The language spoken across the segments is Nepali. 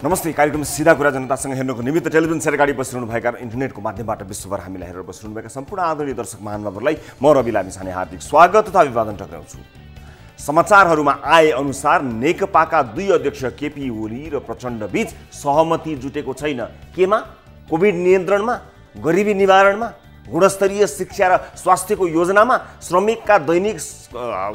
नमस्ते। कार्यक्रम सीधा कुरा जनतासँग हेर्नुको निमित्त टेलिभिजन सेट अगाडि बसिरहनु भएका इन्टरनेटको माध्यमबाट विश्वभर हामीलाई हेरेर बसिरहनुभएका सम्पूर्ण आदरणीय दर्शक महानुभावहरूलाई म रवि लामिछाने हार्दिक स्वागत तथा अभिवादन टक्राउँछु। समाचारहरूमा आए अनुसार नेकपाका दुई अध्यक्ष केपी ओली र प्रचण्ड बीच सहमति जुटेको छैन। केमा? कोभिड नियन्त्रणमा, गरिबी निवारणमा, गुणस्तरीय शिक्षा र स्वास्थ्यको योजनामा, श्रमिकका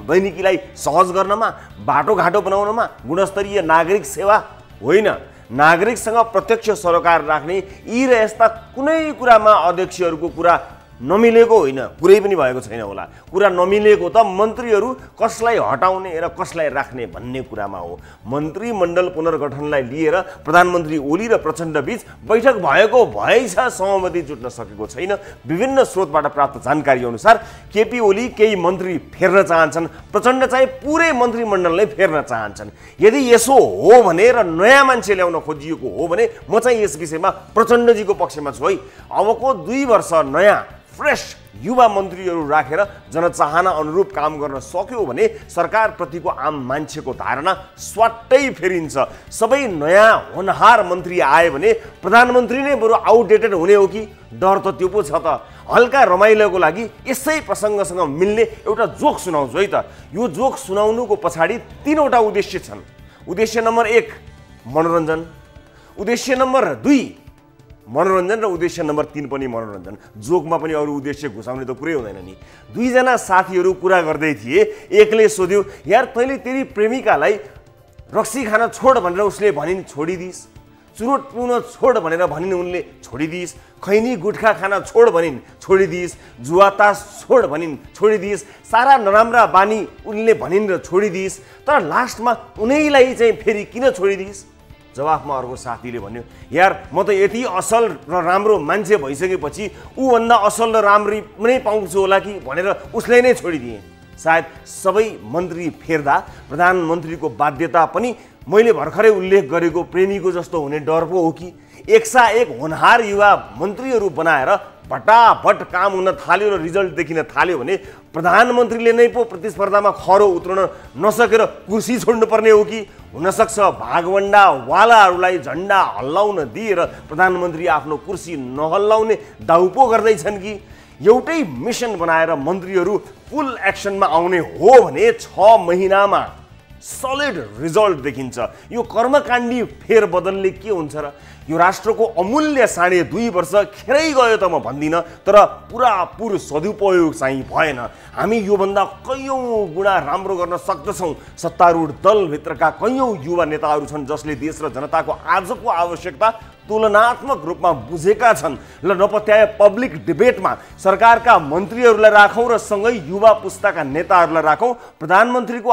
दैनिकीलाई सहज गर्नमा, बाटोघाटो बनाउनमा, गुणस्तरीय नागरिक सेवा होइन, नागरिकसँग प्रत्यक्ष सरोकार राख्ने यी र यस्ता कुनै कुरामा अध्यक्षहरूको कुरा नमिलेको होइन। कुरै पनि भएको छैन होला। कुरा नमिलेको त मन्त्रीहरू कसलाई हटाउने र कसलाई राख्ने भन्ने कुरामा हो। मन्त्रीमण्डल पुनर्गठनलाई लिएर प्रधानमन्त्री ओली र प्रचण्ड बीच बैठक भएको भएछ, सहमति जुट्न सकेको छैन। विभिन्न स्रोतबाट प्राप्त जानकारी अनुसार केपी ओली केही मन्त्री फेर्न चाहन्छन्, प्रचण्ड चाहिँ पुरै मन्त्रीमण्डल नै फेर्न चाहन्छन्। यदि यसो हो भने र नयाँ मान्छे ल्याउन खोजिएको हो भने म चाहिँ यस विषयमा प्रचण्डजीको पक्षमा छु है। अबको 2 वर्ष नयाँ फ्रेश युवा मन्त्रीहरू राखेर जनचाहना अनुरूप काम गर्न सक्यो भने सरकारप्रतिको आम मान्छेको धारणा स्वाट्टै फेरिन्छ। सबै नयाँ होनहार मन्त्री आए भने प्रधानमन्त्री नै बरु आउटडेटेड हुने हो कि? डर त त्यो पो छ त। हल्का रमाइलोको लागि यसै प्रसङ्गसँग मिल्ने एउटा जोक सुनाउँछु है त। यो जोक सुनाउनुको पछाडि 3वटा उद्देश्य छन्। उद्देश्य नम्बर 1 मनोरञ्जन, उद्देश्य नम्बर 2 मनोरञ्जन र उद्देश्य नम्बर 3 पनि मनोरञ्जन। जोकमा पनि अरू उद्देश्य घुसाउने त कुरै हुँदैन नि। 2 जना साथीहरू कुरा गर्दै थिए। एकले सोध्यो, यार तैँले तेरी प्रेमिकालाई रक्सी खान छोड भनेर उसले भनिन् छोडिदिइस्, चुरोट पिउन छोड भनेर भनिन् उनले छोडिदिइस्, खैनी गुट्खा खान छोड भनिन् छोडिदिइस्, जुवातास छोड भनिन् छोडिदिइस्, सारा नराम्रा बानी उनले भनिन् र छोडिदिइस्, तर लास्टमा उनैलाई चाहिँ फेरि किन छोडिदिइस्? जवाफमा अर्को साथीले भन्यो, यार म त यति असल र राम्रो मान्छे भइसकेपछि ऊभन्दा असल र राम्री नै पाउँछु होला कि भनेर उसलाई नै छोडिदिएँ। सायद सबै मन्त्री फेर्दा प्रधानमन्त्रीको बाध्यता पनि मैले भर्खरै उल्लेख गरेको प्रेमीको जस्तो हुने डर पो हो कि? एकसाएक होनहार युवा मन्त्रीहरू बनाएर भटाभट काम हुन थाल्यो र रिजल्ट देखिन थाल्यो भने प्रधानमन्त्रीले नै पो प्रतिस्पर्धामा खरो उत्रन नसकेर कुर्सी छोड्नुपर्ने हो कि? हुनसक्छ भागवण्डावालाहरूलाई झन्डा हल्लाउन दिएर प्रधानमन्त्री आफ्नो कुर्सी नहल्लाउने दाउ पो गर्दैछन् कि? एउटै मिसन बनाएर मन्त्रीहरू फुल एक्सनमा आउने हो भने 6 महिनामा सलिड रिजल्ट देखिन्छ। यो कर्मकाण्डी फेरबदलले के हुन्छ र? यो राष्ट्रको अमूल्य 2.5 वर्ष खेरै गयो त म भन्दिनँ, तर पुरापुर सदुपयोग चाहिँ भएन। हामी योभन्दा कैयौँ गुणा राम्रो गर्न सक्दछौँ। सत्तारूढ दलभित्रका कैयौँ युवा नेताहरू छन् जसले देश र जनताको आजको आवश्यकता तुलनात्मक रूपमा बुझेका छन्। ल नपत्याए पब्लिक डिबेटमा सरकारका मन्त्रीहरूलाई राखौँ र सँगै युवा पुस्ताका नेताहरूलाई राखौँ। प्रधानमन्त्रीको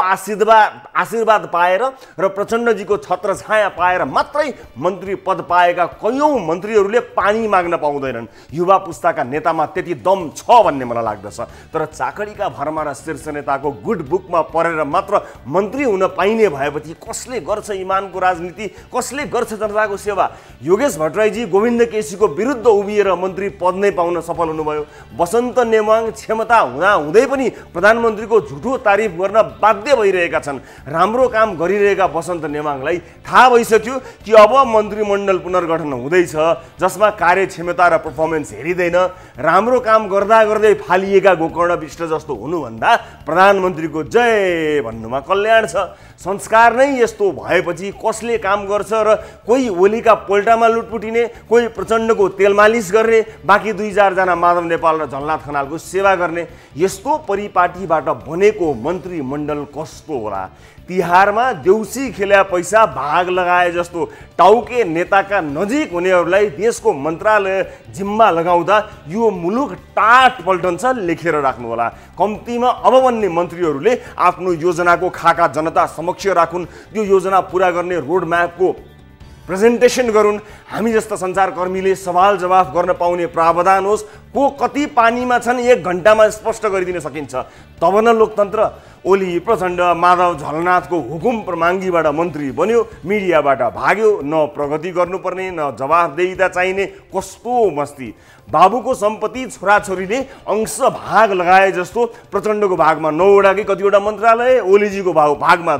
आशीर्वाद पाएर र प्रचण्डजीको छत्रछाया पाएर मात्रै मन्त्री पद पाएका कैयौँ मन्त्रीहरूले पानी माग्न पाउँदैनन्। युवा पुस्ताका नेतामा त्यति दम छ भन्ने मलाई लाग्दछ। तर चाकडीका भरमा र शीर्ष नेताको गुड बुकमा परेर मात्र मन्त्री हुन पाइने भएपछि कसले गर्छ इमानको राजनीति? कसले गर्छ जनताको सेवा? योगेश भट्टराईजी गोविन्द केसीको विरुद्ध उभिएर मन्त्री पद नै पाउन सफल हुनुभयो। वसन्त नेमाङ क्षमता हुँदै पनि प्रधानमन्त्रीको झुठो तारिफ गर्न बाध्य भइरहेका छन्। राम्रो काम गरिरहेका वसन्त नेमाङलाई थाहा भइसक्यो कि अब मन्त्रीमण्डल पुनर्गठन हुँदैछ जसमा कार्यक्षमता र पर्फर्मेन्स हेरिँदैन। राम्रो काम गर्दा गर्दै फालिएका गोकर्ण विष्ट जस्तो हुनुभन्दा प्रधानमन्त्रीको जय भन्नुमा कल्याण छ। संस्कार नै यस्तो भएपछि कसले काम गर्छ र? कोही ओलीका पोल्टामा लुटपुटिने, कोही प्रचण्डको तेल मालिस गर्ने, बाँकी 2-4 जना माधव नेपाल र झलनाथ खनालको सेवा गर्ने। यस्तो परिपाटीबाट बनेको मन्त्रीमण्डल कस्तो होला? तिहारमा देउसी खेल्या पैसा भाग लगाए जस्तो टाउके नेताका नजिक हुनेहरूलाई देशको मन्त्रालय जिम्मा लगाउँदा यो मुलुक टाट पल्टन्छ लेखेर राख्नु होला। कम्तीमा अब बन्ने मन्त्रीहरूले आफ्नो योजनाको खाका जनता समक्ष राखुन्, यो योजना पुरा गर्ने रोड म्यापको प्रेजेन्टेसन गरून्। हामी जस्ता सञ्चारकर्मीले सवाल जवाफ गर्न पाउने प्रावधान होस्। को कति पानीमा छन् 1 घण्टामा स्पष्ट गरिदिन सकिन्छ। तब न लोकतन्त्र। ओली प्रचण्ड माधव झलनाथको हुकुम प्रमाङ्गीबाट मन्त्री बन्यो, मिडियाबाट भाग्यो, न प्रगति गर्नुपर्ने न जवाफदेहिता चाहिने कस्तो मस्ती। बाबुको सम्पत्ति छोराछोरीले अंश भाग लगाए जस्तो प्रचण्डको भागमा 9 वटा कि कतिवटा मन्त्रालय, ओलीजीको भागमा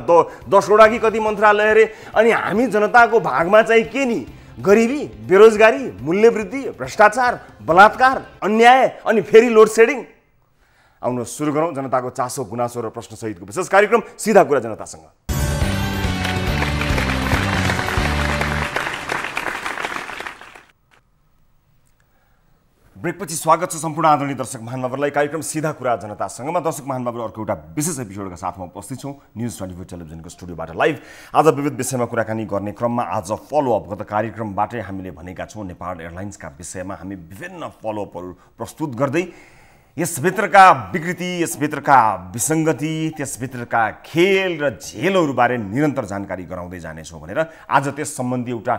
10 वटा कि कति मन्त्रालय अरे। अनि हामी जनताको भागमा चाहिँ के नि? गरिबी, बेरोजगारी, मूल्यवृद्धि, भ्रष्टाचार, बलात्कार, अन्याय अनि फेरि लोड सेडिङ। आउनु सुरु गरौँ जनताको चासो गुनासो र प्रश्न सहितको विशेष कार्यक्रम सीधा कुरा जनतासँग। ब्रेकपछि स्वागत छ सम्पूर्ण आदरणीय दर्शक महानुभावहरूलाई कार्यक्रम सीधा कुरा जनतासँगमा। दर्शक महानुभावहरू अर्को एउटा विशेष एपिसोडका साथमा उपस्थित छौँ न्युज 24 टेलिभिजनको स्टुडियोबाट लाइभ। आज विविध विषयमा कुराकानी गर्ने क्रममा आज फलोअप गत कार्यक्रमबाटै हामीले भनेका छौँ नेपाल एयरलाइन्सका विषयमा हामी विभिन्न फलोअपहरू प्रस्तुत गर्दै यसभित्रका विकृति, यसभित्रका विसङ्गति, त्यसभित्रका खेल र झेलहरूबारे निरन्तर जानकारी गराउँदै जानेछौँ भनेर आज त्यस सम्बन्धी एउटा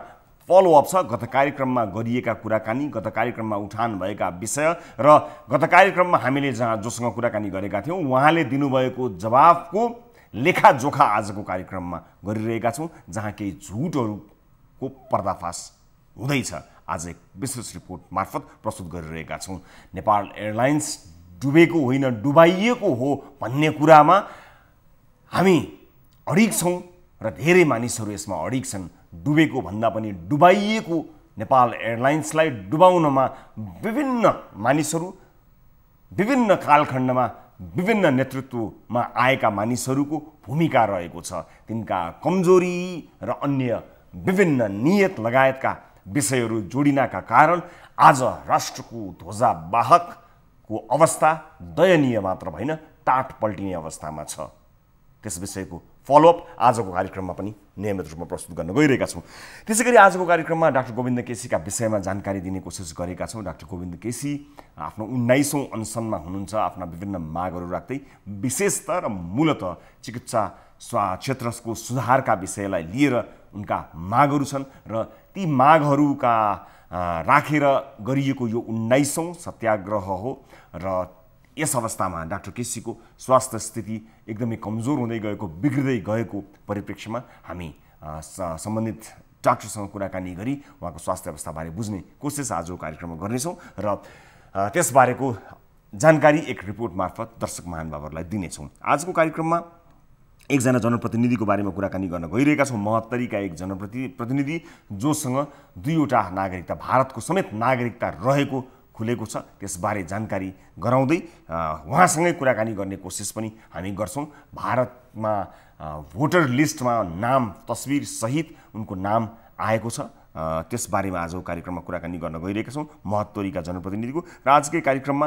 फलोअप छ। गत कार्यक्रममा गरिएका कुराकानी, गत कार्यक्रममा उठान भएका विषय र गत कार्यक्रममा हामीले जोसँग कुराकानी गरेका थियौँ उहाँले दिनुभएको जवाफको लेखाजोखा आजको कार्यक्रममा गरिरहेका छौँ, जहाँ केही झुटहरूको पर्दाफास हुँदैछ। आज एक विशेष रिपोर्ट मार्फत प्रस्तुत गरिरहेका छौँ। नेपाल एयरलाइन्स डुबेको होइन डुबाइएको हो भन्ने कुरामा हामी अडिग छौँ र धेरै मानिसहरू यसमा अडिग छन्। डुबेको भन्दा पनि डुबाइएको नेपाल एयरलाइन्सलाई डुबाउनमा विभिन्न मानिसहरू, विभिन्न कालखण्डमा विभिन्न नेतृत्वमा आएका मानिसहरूको भूमिका रहेको छ। तिनका कमजोरी र अन्य विभिन्न नियत लगायतका विषयहरू जोडिनका कारण आज राष्ट्रको ध्वजावाहकको अवस्था दयनीय मात्र होइन टाट पल्टिने अवस्थामा छ। त्यस विषयको फलोअप आजको कार्यक्रममा पनि नियमित रूपमा प्रस्तुत गर्न गइरहेका छौँ। त्यसै गरी आजको कार्यक्रममा डाक्टर गोविन्द केसीका विषयमा जानकारी दिने कोसिस गरेका छौँ। डाक्टर गोविन्द केसी आफ्नो 19औं अनसनमा हुनुहुन्छ, आफ्ना विभिन्न मागहरू राख्दै विशेषतः र मूलतः चिकित्सा क्षेत्रको सुधारका विषयलाई लिएर उनका मागहरू छन् र ती मागहरूका राखेर गरिएको यो 19औं सत्याग्रह हो र यस अवस्थामा डाक्टर केसीको स्वास्थ्य स्थिति एकदमै कमजोर हुँदै गएको, बिग्रिँदै गएको परिप्रेक्ष्यमा हामी सम्बन्धित डाक्टरसँग कुराकानी गरी उहाँको स्वास्थ्य अवस्थाबारे बुझ्ने कोसिस आजको कार्यक्रममा गर्नेछौँ र त्यसबारेको जानकारी एक रिपोर्ट मार्फत दर्शक महानुभावहरूलाई दिनेछौँ। आजको कार्यक्रममा एकजना जनप्रतिनिधिको बारेमा कुराकानी गर्न गइरहेका छौँ। 72का एक जनप्रतिनिधि जोसँग 2वटा नागरिकता, भारतको समेत नागरिकता रहेको खुलेको छ, त्यसबारे जानकारी गराउँदै उहाँसँगै कुराकानी गर्ने कोसिस पनि हामी गर्छौँ। भारतमा भोटर लिस्टमा नाम, तस्बिर सहित उनको नाम आएको छ, त्यसबारेमा आजको कार्यक्रममा कुराकानी गर्न गइरहेका छौँ महत्तरीका जनप्रतिनिधिको। र आजकै कार्यक्रममा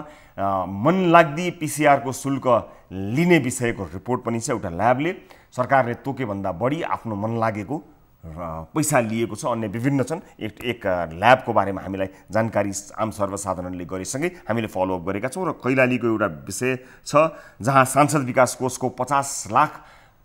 मनलाग्दी पिसिआरको शुल्क लिने विषयको रिपोर्ट पनि छ। एउटा ल्याबले सरकारले तोकेभन्दा बढी आफ्नो मन लागेको पैसा लिएको छ, अन्य विभिन्न छन्। एक ल्याबको बारेमा हामीलाई जानकारी आम सर्वसाधारणले गरेसँगै हामीले फलोअप गरेका छौँ। र कैलालीको एउटा विषय छ जहाँ सांसद विकास कोषको 50 लाख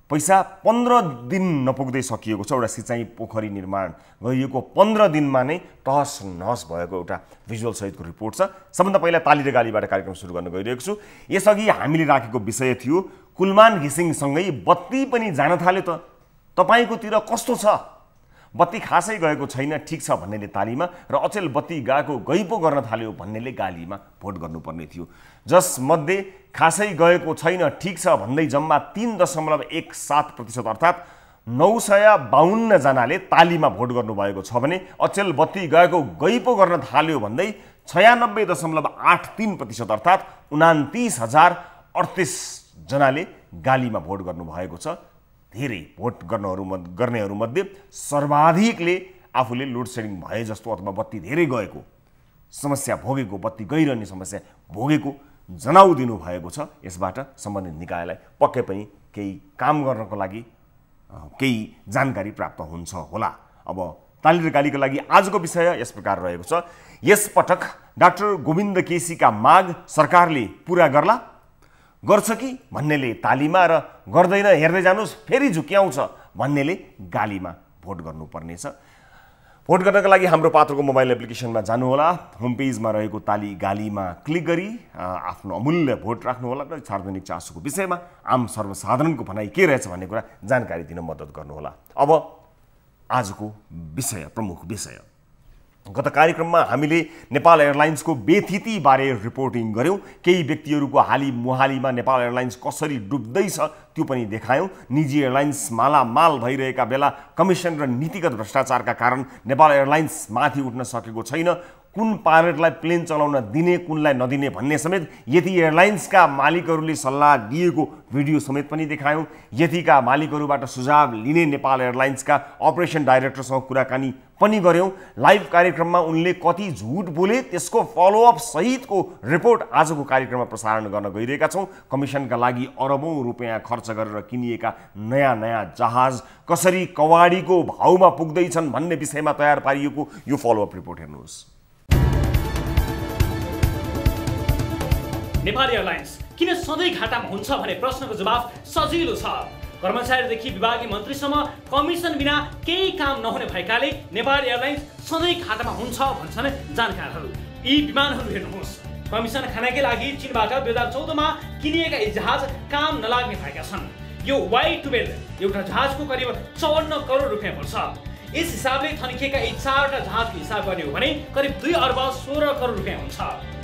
पैसा 15 दिन नपुग्दै सकिएको छ। एउटा सिँचाइ पोखरी निर्माण गरिएको 15 दिनमा नै तहस नहस भएको एउटा भिजुअल सहितको रिपोर्ट छ। सबभन्दा पहिला ताली र गालीबाट कार्यक्रम सुरु गर्न गइरहेको छु। यसअघि हामीले राखेको विषय थियो कुलमान घिसिङसँगै बत्ती पनि जान थाल्यो त तपाईकोतिर कस्तो छ? बत्ती खासै गएको छैन, ठिक छ भन्नेले तालीमा र अचेल बत्ती गएको गइ पो गर्न थाल्यो भन्नेले गालीमा भोट गर्नुपर्ने थियो। जसमध्ये खासै गएको छैन, ठिक छ भन्दै जम्मा 3.17% अर्थात् 952 जनाले तालीमा भोट गर्नुभएको छ भने अचेल बत्ती गएको गइ पो गर्न थाल्यो भन्दै 96.83% अर्थात् 29,038 जनाले गालीमा भोट गर्नुभएको छ। धेरै भोट गर्नेहरूमध्ये सर्वाधिकले आफूले लोड सेडिङ भए जस्तो अथवा बत्ती धेरै गएको समस्या भोगेको, बत्ती गइरहने समस्या भोगेको जनाउदिनु भएको छ। यसबाट सम्बन्धित निकायलाई पक्कै पनि केही काम गर्नको लागि केही जानकारी प्राप्त हुन्छ होला। अब ताली र गालीको लागि आजको विषय यस प्रकार रहेको छ। यसपटक डाक्टर गोविन्द केसीका माग सरकारले पूरा गर्छ कि भन्नेले तालीमा र गर्दैन हेर्दै जानुस् फेरि झुक्याउँछ भन्नेले गालीमा भोट गर्नुपर्नेछ। भोट गर्नका लागि हाम्रो पात्रको मोबाइल एप्लिकेसनमा जानुहोला, होम पेजमा रहेको ताली गालीमा क्लिक गरी आफ्नो अमूल्य भोट राख्नुहोला र सार्वजनिक चासोको विषयमा आम सर्वसाधारणको भनाइ के रहेछ भन्ने कुरा जानकारी दिन मद्दत गर्नुहोला। अब आजको विषय, प्रमुख विषय। गत कार्यक्रममा हामीले नेपाल एयरलाइन्सको बेथितिबारे रिपोर्टिङ गऱ्यौँ। केही व्यक्तिहरूको हाली मुहालीमा नेपाल एयरलाइन्स कसरी डुब्दैछ त्यो पनि देखायौँ। निजी एयरलाइन्स मालामाल भइरहेका बेला कमिसन र नीतिगत भ्रष्टाचारका कारण नेपाल एयरलाइन्स माथि उठ्न सकेको छैन। कुन पाइलटलाई प्लेन चलाउन दिने, कुनलाई नदिने भन्ने समेत यति एयरलाइन्सका मालिकहरूले सल्लाह दिएको भिडियो समेत पनि देखायौँ। यतिका मालिकहरूबाट सुझाव लिने नेपाल एयरलाइन्सका अपरेसन डाइरेक्टरसँग कुराकानी पनि गऱ्यौँ। लाइभ कार्यक्रममा उनले कति झुट बोले त्यसको फलोअप सहितको रिपोर्ट आजको कार्यक्रममा प्रसारण गर्न गइरहेका छौँ। कमिसनका लागि अरबौं रुपियाँ खर्च गरेर किनिएका नयाँ नयाँ जहाज कसरी कवाडीको भाउमा पुग्दैछन् भन्ने विषयमा तयार पारिएको यो फलोअप रिपोर्ट हेर्नुहोस्। नेपाल एयरलाइन्स किन सधैँ घाटामा हुन्छ भन्ने प्रश्नको जवाफ सजिलो छ। कर्मचारीदेखि विभागीय मन्त्रीसम्म कमिसन बिना केही काम नहुने भएकाले नेपाल एयरलाइन्स सधैँ घाटामा हुन्छ भन्छन् जानकारहरू। यी विमानहरू हेर्नुहोस्, कमिसन खानकै लागि चीनबाट 2014 मा किनिएका यी जहाज काम नलाग्ने भएका छन्। यो Y12 एउटा जहाजको करिब 54 करोड रुपियाँ पर्छ। यस हिसाबले थन्किएका यी 4वटा जहाजको हिसाब गर्ने हो भने करिब 2 अर्ब 16 करोड रुपियाँ हुन्छ।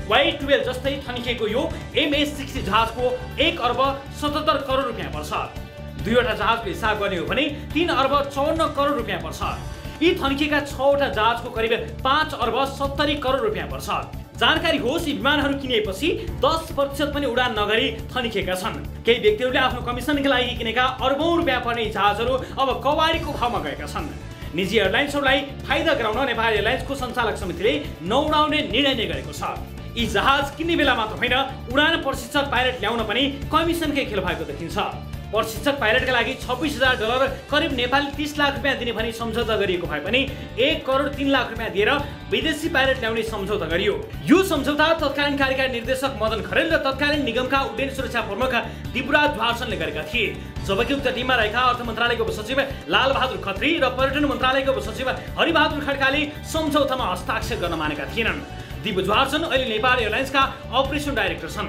Y12 जस्तै थन्किएको यो MS-60 जहाजको 1 अर्ब 77 करोड रुपियाँ पर्छ। 2वटा जहाजको हिसाब गर्ने हो भने 3 अर्ब 54 करोड रुपियाँ पर्छ। यी थन्किएका 6वटा जहाजको करिब 5 अर्ब 70 करोड रुपियाँ पर्छ। जानकारी होस्, यी विमानहरू किनिएपछि 10% पनि उडान नगरी थन्किएका छन्। केही व्यक्तिहरूले आफ्नो कमिसनका लागि किनेका अर्बौं रुपियाँ पर्ने जहाजहरू अब कवाडीको भावमा गएका छन्। निजी एयरलाइन्सहरूलाई फाइदा गराउन नेपाल एयरलाइन्सको सञ्चालक समितिले नउडाउने निर्णय नै गरेको छ। यी जहाज किन्ने बेला मात्र होइन, उडान प्रशिक्षक पाइलट ल्याउन पनि कमिसनकै खेल भएको देखिन्छ। प्रशिक्षक पाइलटका लागि $26,000 करिब नेपाली 30 लाख रुपियाँ दिने भनी सम्झौता गरिएको भए पनि 1 करोड 3 लाख रुपियाँ दिएर विदेशी पाइलट ल्याउने सम्झौता गरियो। यो सम्झौता तत्कालीन कार्यकारी निर्देशक मदन खरेल र तत्कालीन निगमका उड्डयन सुरक्षा प्रमुख दिपुराज ध्वारसनले गरेका थिए। जबकि उक्त टिममा रहेका अर्थ मन्त्रालयको उपसचिव लालबहादुर खत्री र पर्यटन मन्त्रालयको उपसचिव हरिबहादुर खड्काले सम्झौतामा हस्ताक्षर गर्न मानेका थिएनन्। दिपु ध्वारसन अहिले नेपाल एयरलाइन्सका अपरेसन डाइरेक्टर छन्।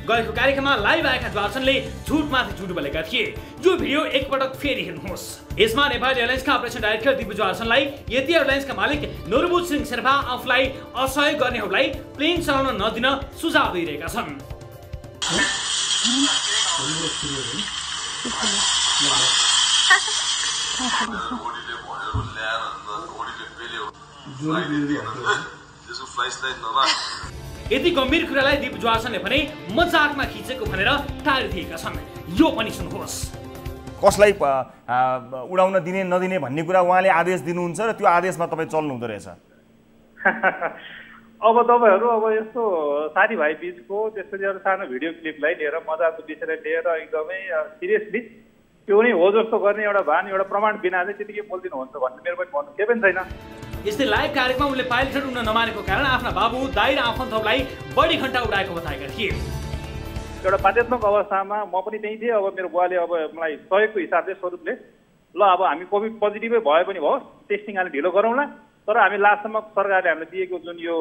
गएको कार्यक्रममा लाइभ आएका ध्वारसनले झुटमाथि झुट बोलेका थिए। यो भिडियो एकपटक फेरि हेर्नुहोस्। यसमा नेपाल एयरलाइन्सका अपरेसन डाइरेक्टर दिपु ध्वारसनलाई यति एयरलाइन्सका मालिक नूरबुज सिंह शेर्पा आफूलाई असहयोग गर्नेहरूलाई प्लेन चलाउन नदिन सुझाव दिइरहेका छन्। यति गम्भीर कुरालाई दिपु ध्वारसनले भने मजाकमा खिचेको भनेर टाढी दिएका छन्। यो पनि सुन्नुहोस्। कसलाई उडाउन दिने नदिने भन्ने कुरा उहाँले आदेश दिनुहुन्छ र त्यो आदेशमा तपाईँ चल्नु हुँदो रहेछ। अब तपाईँहरू अब यस्तो साथीभाइ बिचको त्यसपछि एउटा सानो भिडियो क्लिपलाई लिएर मजाको विषयलाई लिएर एकदमै सिरियसली त्यो नै हो जस्तो गर्ने एउटा भान एउटा प्रमाण बिना चाहिँ त्यतिकै बोलिदिनुहुन्छ भन्ने मेरो पनि भन्नु केही पनि छैन। यस्तै लाइभ कार्यक्रममा उनले पाइलटहरू उड्न नमानेको कारण आफ्ना बाबु दाइ र आफन्तहरूलाई बढी घण्टा उडाएको बताएका थिए। एउटा बाध्यात्मक अवस्थामा म पनि त्यही थिएँ। अब मेरो बुवाले अब मलाई सहयोगको हिसाबले स्वरूपले ल अब हामी कोभिड पोजिटिभै भए पनि भयो, टेस्टिङ अलि ढिलो गरौँला, तर हामी लास्टसम्म सरकारले हामीलाई दिएको जुन यो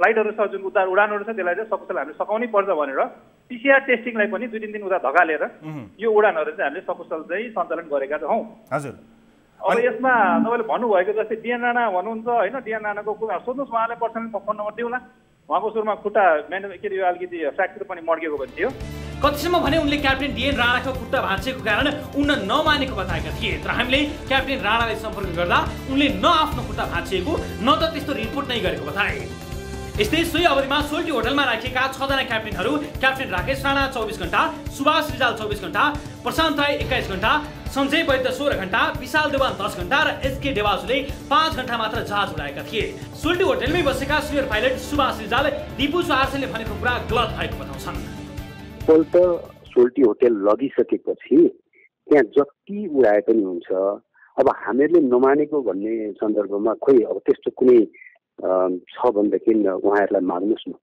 फ्लाइटहरू छ, जुन उडानहरू छ, त्यसलाई चाहिँ सकुशल हामीले सघाउनै पर्छ भनेर PCR टेस्टिङलाई पनि 2-3 दिन उता धकालेर यो उडानहरू चाहिँ हामीले सकुशल चाहिँ सञ्चालन गरेका छौँ। हजुर। अब यसमा तपाईँले भन्नुभएको जस्तै डिएन राणा भन्नुहुन्छ होइन, डिएन राणाको कुरा सोध्नुहोस्, उहाँलाई पर्सनल फोन नम्बर दिउँला। उहाँको सुरुमा खुट्टा के अरे अलिकति फ्र्याक्चर पनि मर्केको पनि थियो। कतिसम्म भने उनले क्याप्टेन डिएन राणाको खुट्टा भाँचेको कारण उड्न नमानेको बताएका थिए। तर हामीले क्याप्टेन राणालाई सम्पर्क गर्दा उनले न आफ्नो खुट्टा भाँचिएको न त त्यस्तो रिपोर्ट नै गरेको बताए। यस्तै सोही अवधिमा सोल्टी होटलमा राखिएका 6 जना क्याप्टेनहरू क्याप्टेन राकेश राणा 24 घण्टा, सुभाष रिजाल 24 घण्टा, प्रशान्त राई 21 घण्टा, सञ्जय वैद्य 16 घण्टा, विशाल देवान 10 घण्टा र एसके देवाजुले 5 घण्टा मात्र जहाज उडाएका थिए। सोल्टी होटलमै बसेका सिनियर पाइलट सुभाष रिजाल दिपु ध्वारसनले भनेको कुरा गलत भएको बताउँछन्। पल्ट सोल्टी होटल लगिसकेपछि त्यहाँ जति उडाए पनि हुन्छ। अब हामीहरूले नमानेको भन्ने सन्दर्भमा खोइ अब त्यस्तो कुनै छ भनेदेखि उहाँहरूलाई माग्नुहोस् न।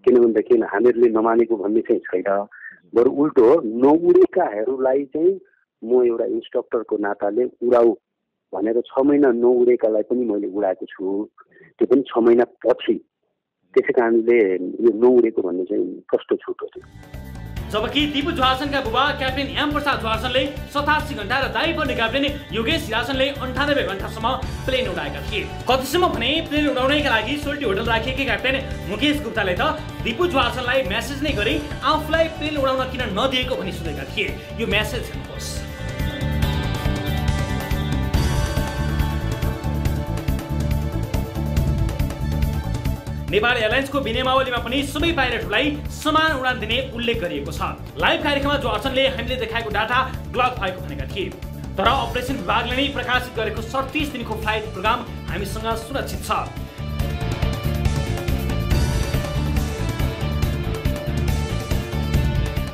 किनभनेदेखि हामीहरूले नमानेको भन्ने चाहिँ छैन, बरु उल्टो हो, नउडेकाहरूलाई चाहिँ म एउटा इन्स्ट्रक्टरको नाताले उडाउ भनेर 6 महिना नउडेकालाई पनि मैले उडाएको छु, त्यो पनि 6 महिना पछि। त्यसै कारणले यो नउडेको भन्ने चाहिँ प्रष्ट छुट हो त्यो। जबकि दिपु जुहारसनका बुबा क्याप्टेन एम प्रसाद जुहारसनले 87 घण्टा र दाइ बन्ने क्याप्टेन योगेश हिरासनले 98 घण्टासम्म प्लेन उडाएका थिए। कतिसम्म भने प्लेन उडाउनैका लागि सोल्टी होटल राखिएकै क्याप्टेन मुकेश गुप्ताले त दिपु जुहारसनलाई मेसेज नै गरी आफूलाई प्लेन उडाउन किन नदिएको भनी सोधेका थिए। यो मेसेज हेर्नुहोस्। नेपाल एयरलाइन्सको विनियमावलीमा पनि सबै पाइलटहरूलाई समान उडान दिने उल्लेख गरिएको छ। लाइभ कार्यक्रममा जुहारसनले हामीले देखाएको डाटा गलत भएको भनेका थिए, तर अपरेसन विभागले नै प्रकाशित गरेको 37 दिनको फ्लाइट प्रोग्राम हामीसँग सुरक्षित छ।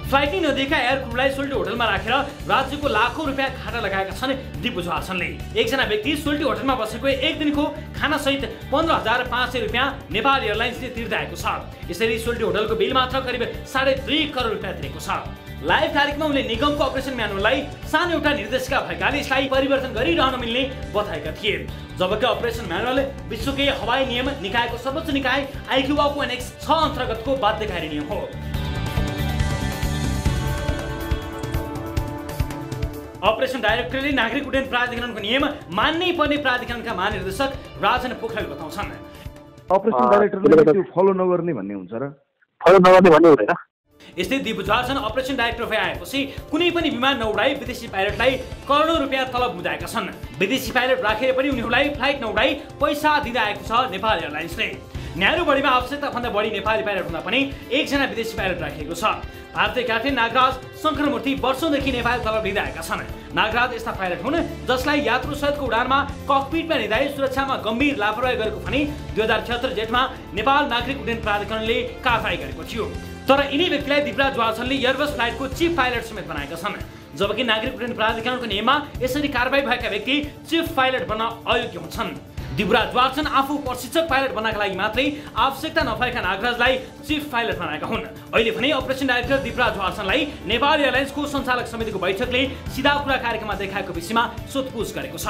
फ्लाइट नै नदिएका एयर क्रूलाई सोल्टी होटलमा राखेर राज्यको लाखौं रुपियाँ घाटा लगाएका छन् दिपु जुहारसनले। एकजना व्यक्ति सोल्टी होटलमा बसेको एक दिनको खाना सहित 15,500 रुपियाँ नेपाल एयरलाइन्सले तिर्दै आएको छ। यसरी सोल्टी होटलको बिल मात्र करिब 2.5 करोड रुपियाँ तिरेको छ। लाइभ कार्यक्रममा उनले निगमको अपरेसन म्यानुअललाई सानो एउटा निर्देशिका भएकाले यसलाई परिवर्तन गरिरहन मिल्ने बताएका थिए। जबकि अपरेसन म्यानुअल विश्वकै हवाई नियम निकायको सर्वोच्च निकाय आइक्यूओको एनेक्स 6 अन्तर्गतको बाध्यकारी नियम हो। अपरेसन डाइरेक्टरले नागरिक उड्डयन प्राधिकरणको नियम मान्नै पर्ने प्राधिकरणका महानिर्देशक राजन पोखरेल बताउँछन्। अपरेसन डाइरेक्टरले त्यो फलो नगर्ने भन्ने हुन्छ र? फलो नगर्ने भन्ने हुँदैन। यस्तै दिपु जुहारसन अपरेसन डाइरेक्टर भएपछि कुनै पनि विमान नउडाई विदेशी पाइलटलाई करोडौं रुपियाँ तलब बुझाएका छन्। विदेशी पाइलट राखेर पनि उनीहरूलाई फ्लाइट नउडाई पैसा दिँदै आएको छ नेपाल एयरलाइन्सले। न्यारो बढीमा आवश्यकता भन्दा बढी नेपाली पाइलट हुँदा पनि एकजना विदेशी पाइलट राखिएको छ। भारतीय क्याप्टेन नागराज शङ्करमूर्ति वर्षौंदेखि नेपाल तलब लिँदै आएका छन्। नागराज यस्ता पाइलट हुन् जसलाई यात्रु सहितको उडानमा ककपिटमा लिँदै सुरक्षामा गम्भीर लापरवाही गरेको भनी 2076 जेठमा नेपाल नागरिक उड्डयन प्राधिकरणले कारबाही गरेको थियो। तर यिनै व्यक्तिलाई दिपराज जुहारसनले एयरबस फ्लाइटको चिफ पाइलट समेत बनाएका छन्। जबकि नागरिक उड्डयन प्राधिकरणको नियममा यसरी कारबाही भएका व्यक्ति चिफ पाइलट बन्न अयोग्य हुन्छन्। दिपराज जुहारसन आफू प्रशिक्षक पाइलट बन्नका लागि मात्रै आवश्यकता नभएका नागराजलाई चिफ पाइलट बनाएका हुन्। अहिले भने अपरेसन डाइरेक्टर दिपराज जुहारसनलाई नेपाल एयरलाइन्सको सञ्चालक समितिको बैठकले सिधा कुरा कार्यक्रममा देखाएको विषयमा सोधपुछ गरेको छ।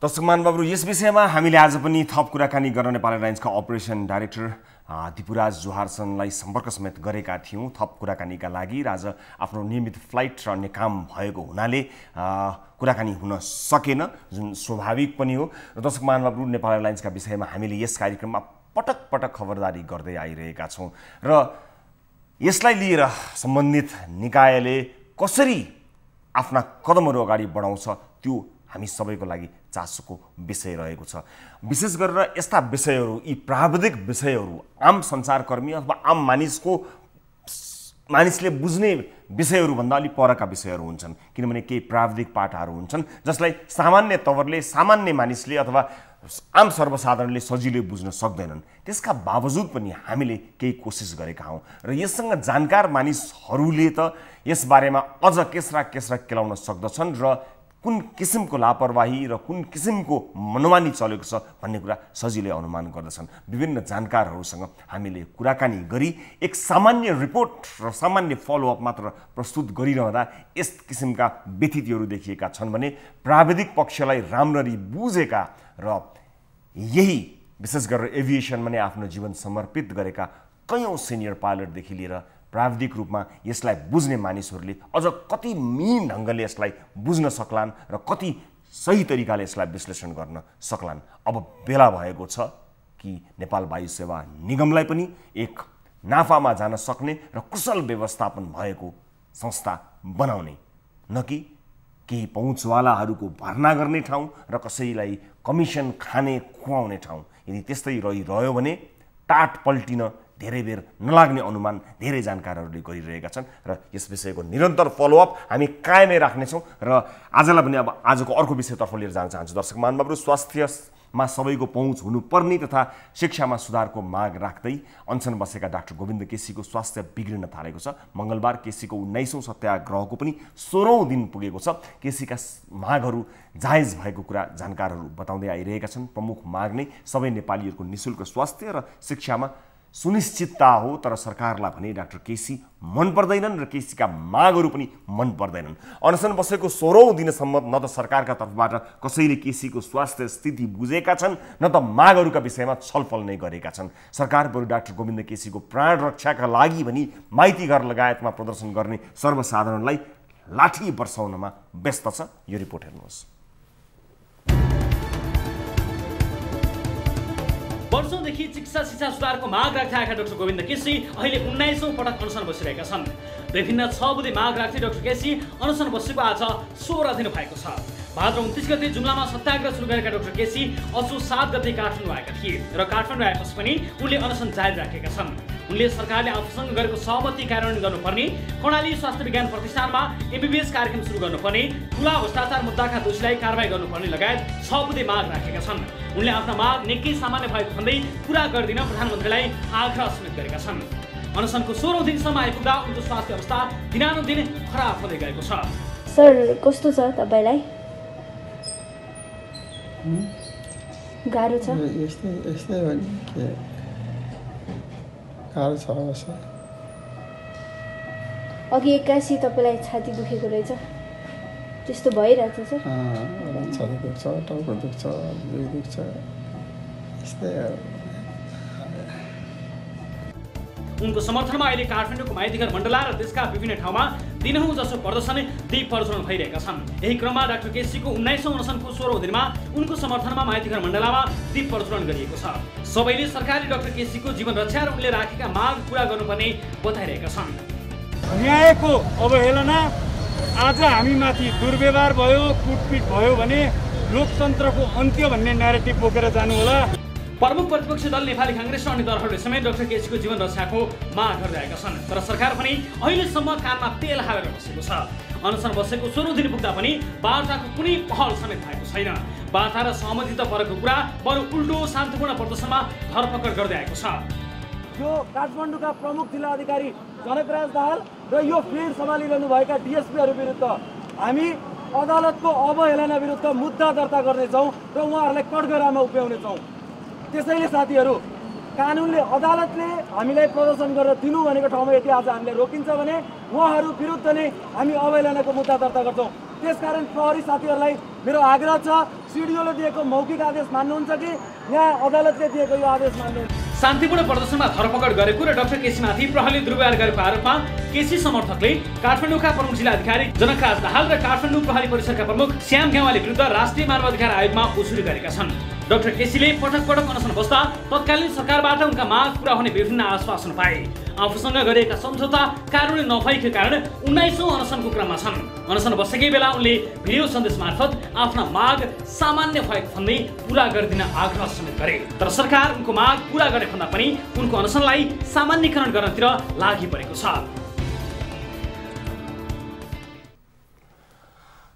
दर्शक महानुभावहरु, यस विषयमा हामीले आज पनि थप कुराकानी गर्न नेपाल एयरलाइन्सका अपरेसन डाइरेक्टर दिपुराज जुहारसनलाई सम्पर्क समेत गरेका थियौँ थप कुराकानीका लागि। आज आफ्नो नियमित फ्लाइट र अन्य काम भएको हुनाले कुराकानी हुन सकेन, जुन स्वाभाविक पनि हो। र दर्शक महानुभावहरु, नेपाल एयरलाइन्सका विषयमा हामीले यस कार्यक्रममा पटक पटक खबरदारी गर्दै आइरहेका छौँ र यसलाई लिएर सम्बन्धित निकायले कसरी आफ्ना कदमहरू अगाडि बढाउँछ त्यो हामी सबैको लागि चासोको विषय रहेको छ। विशेष गरेर यस्ता विषयहरू, यी प्राविधिक विषयहरू आम सञ्चारकर्मी अथवा आम मानिसले बुझ्ने विषयहरूभन्दा अलि परका विषयहरू हुन्छन्, किनभने केही प्राविधिक पाटाहरू हुन्छन् जसलाई सामान्य तवरले सामान्य मानिसले अथवा आम सर्वसाधारणले सजिलै बुझ्न सक्दैनन्। त्यसका बावजुद पनि हामीले केही कोसिस गरेका हौँ र यससँग जानकार मानिसहरूले त यसबारेमा अझ केस्रा केलाउन सक्दछन् र कुन किसिमको लापरवाही र कुन किसिमको मनोमानी चलेको छ भन्ने कुरा सजिलै अनुमान गर्दछन्। विभिन्न जानकारहरूसँग हामीले कुराकानी गरी एक सामान्य रिपोर्ट र सामान्य फलोअप मात्र प्रस्तुत गरिरहँदा यस किसिमका व्यथितिहरू देखिएका छन् भने प्राविधिक पक्षलाई राम्ररी बुझेका र यही विशेष गरेर एभिएसनमा नै आफ्नो जीवन समर्पित गरेका कयौं सिनियर पाइलटदेखि लिएर प्राविधिक रूपमा यसलाई बुझ्ने मानिसहरूले अझ कति मिहिन ढङ्गले यसलाई बुझ्न सक्लान् र कति सही तरिकाले यसलाई विश्लेषण गर्न सक्लान्। अब बेला भएको छ कि नेपाल वायु सेवा निगमलाई पनि एक नाफामा जान सक्ने र कुशल व्यवस्थापन भएको संस्था बनाउने, न कि केही पहुँचवालाहरूको भर्ना गर्ने ठाउँ र कसैलाई कमिसन खाने खुवाउने ठाउँ। यदि त्यस्तै रहिरह्यो भने टाट पल्टिन धेरै बेर नलाग्ने अनुमान धेरै जानकारहरूले गरिरहेका छन् र यस विषयको निरन्तर फलोअप हामी कायमै राख्नेछौँ। र आजलाई पनि अब आजको अर्को विषयतर्फ लिएर जान चाहन्छु। दर्शक महानुभावहरु, स्वास्थ्यमा सबैको पहुँच हुनुपर्ने तथा शिक्षामा सुधारको माग राख्दै अनसन बसेका डाक्टर गोविन्द केसीको स्वास्थ्य बिग्रिन थालेको छ। मंगलबार केसीको 19औं सत्याग्रहको पनि 16औं दिन पुगेको छ। केसीका मागहरू जायज भएको कुरा जानकारहरू बताउँदै आइरहेका छन्। प्रमुख माग नै सबै नेपालीहरूको निशुल्क स्वास्थ्य र शिक्षामा सुनिश्चितता हो, तर सरकारलाई भने डाक्टर केसी मन पर्दैनन् र केसीका मागहरू पनि मन पर्दैनन्। अनसन बसेको 16औं दिनसम्म न त सरकारका तर्फबाट कसैले केसीको स्वास्थ्य स्थिति बुझेका छन्, न त मागहरूका विषयमा छलफल नै गरेका छन्। सरकार बरु डाक्टर गोविन्द केसीको प्राण रक्षाका लागि भनी माइती घर लगायतमा प्रदर्शन गर्ने सर्वसाधारणलाई लाठी बर्साउनमा व्यस्त छ। यो रिपोर्ट हेर्नुहोस्। वर्षौंदेखि चिकित्सा शिक्षा सुधारको माग राख्दै आएका डाक्टर गोविन्द केसी अहिले 19औं पटक अनसन बसिरहेका छन्। विभिन्न 6 बुँदे माग राख्दै डाक्टर केसी अनसन बसेको आज 16 दिन भएको छ। भाद्र 29 गते जुम्लामा सत्याग्रह सुरु गरेका डाक्टर केसी असो 7 गते काठमाडौँ आएका थिए र काठमाडौँ आएपछि पनि उनले अनसन जारी राखेका छन्। उनले सरकारले आफूसँग गरेको सहमति कार्यान्वयन गर्नुपर्ने, कर्णाली स्वास्थ्य विज्ञान प्रतिष्ठानमा MBBS कार्यक्रम सुरु गर्नुपर्ने, ठुला भ्रष्टाचार मुद्दाका दोषीलाई कारबाही गर्नुपर्ने लगायत 6 बुँदे माग राखेका छन्। उनले आफ्ना माग निकै सामान्य भएको भन्दै पूरा गर्दिन प्रधानमन्त्रीलाई आग्रह समेत गरेका छन्। अनसनको 16औं दिनसम्म आइपुग्दा उनको स्वास्थ्य अवस्था दिनानुदिन खराब हुँदै गएको छ। सर कस्तो छ तपाईलाई? गाह्रो छ? यस्तै हो नि के गाह्रो छ सर। अघि एक्कासी तपाईलाई छाती दुखेको रहेछ, त्यस्तो भइरहेछ सर? छाती दुख्छ, टाउको दुख्छ, जिउ दुख्छ, यस्तै हो। उनको समर्थनमा अहिले काठमाडौँको माइतीघर मण्डला र देशका विभिन्न ठाउँमा दिनहुँ जसो प्रदर्शन दीप प्रज्वलन भइरहेका छन्। यही क्रममा डाक्टर केसीको 19औं अनसनको 16औं दिनमा उनको समर्थनमा माइतीघर मण्डलामा दीप प्रज्वलन गरिएको छ। सबैले सरकारले डाक्टर केसीको जीवन रक्षा र उनले राखेका माग पूरा गर्नुपर्ने बताइरहेका छन्। न्यायको अवहेलना, आज हामीमाथि दुर्व्यवहार भयो, कुटपिट भयो भने लोकतन्त्रको अन्त्य भन्ने न्यारेटिभ बोकेर जानु होला। प्रमुख प्रतिपक्षी दल नेपाली कांग्रेस र अन्य दलहरूले समेत डाक्टर केसीको जीवन रक्षाको माग गरिरहेका छन्, तर सरकार पनि अहिलेसम्म कानमा तेल हालेर बसेको छ। अनसन बसेको 16औं दिन पुग्दा पनि वार्ताको कुनै पहल समेत भएको छैन। वार्ता र सहमति त परेको कुरा बरु उल्टो शान्तिपूर्ण प्रदर्शनमा धरपकड गर्दै आएको छ। यो काठमाडौँका प्रमुख जिल्ला अधिकारी जनकराज दाहाल र यो फिल्ड सम्हालिरहनुभएका डिएसपीहरू विरुद्ध हामी अदालतको अवहेलना विरुद्ध मुद्दा दर्ता गर्नेछौँ र उहाँहरूलाई कठघरामा उभ्याउनेछौँ। त्यसैले साथीहरू, कानुनले, अदालतले हामीलाई प्रदर्शन गरेर दिनु भनेको ठाउँमा यदि आज हामीलाई रोकिन्छ भने उहाँहरू विरुद्ध नै हामी अवहेलनाको मुद्दा दर्ता गर्छौँ। त्यसकारण प्रहरी साथीहरूलाई मेरो आग्रह छ, सिडिओले दिएको मौखिक आदेश मान्नुहुन्छ कि यहाँ अदालतले दिएको यो आदेश मान्नुहुन्छ? शान्तिपूर्ण प्रदर्शनमा धरपकड गरेको र डाक्टर केसीमाथि प्रहरीले दुर्व्यवहार गरेको आरोपमा केसी समर्थकले काठमाडौँका प्रमुख जिल्ला अधिकारी जनकराज दाहाल र काठमाडौँ प्रहरी परिसरका प्रमुख श्याम ग्यावाली विरुद्ध राष्ट्रिय मानवाधिकार आयोगमा उजुरी गरेका छन्। डाक्टर केसीले पटक पटक अनसन बस्दा तत्कालीन सरकारबाट उनका माग पूरा हुने विभिन्न आश्वासन पाए। आफूसँग गरिएका सम्झौता कार्यान्वयन नभएकै कारण 19औं अनसनको क्रममा छन्। अनसन बसेकै बेला उनले भिडियो सन्देश मार्फत आफ्ना माग सामान्य भएको भन्दै पूरा गरिदिन आग्रह समेत गरे, तर सरकार उनको माग पूरा गर्ने भन्दा पनि उनको अनसनलाई सामान्यकरण गर्नतिर लागि परेको छ।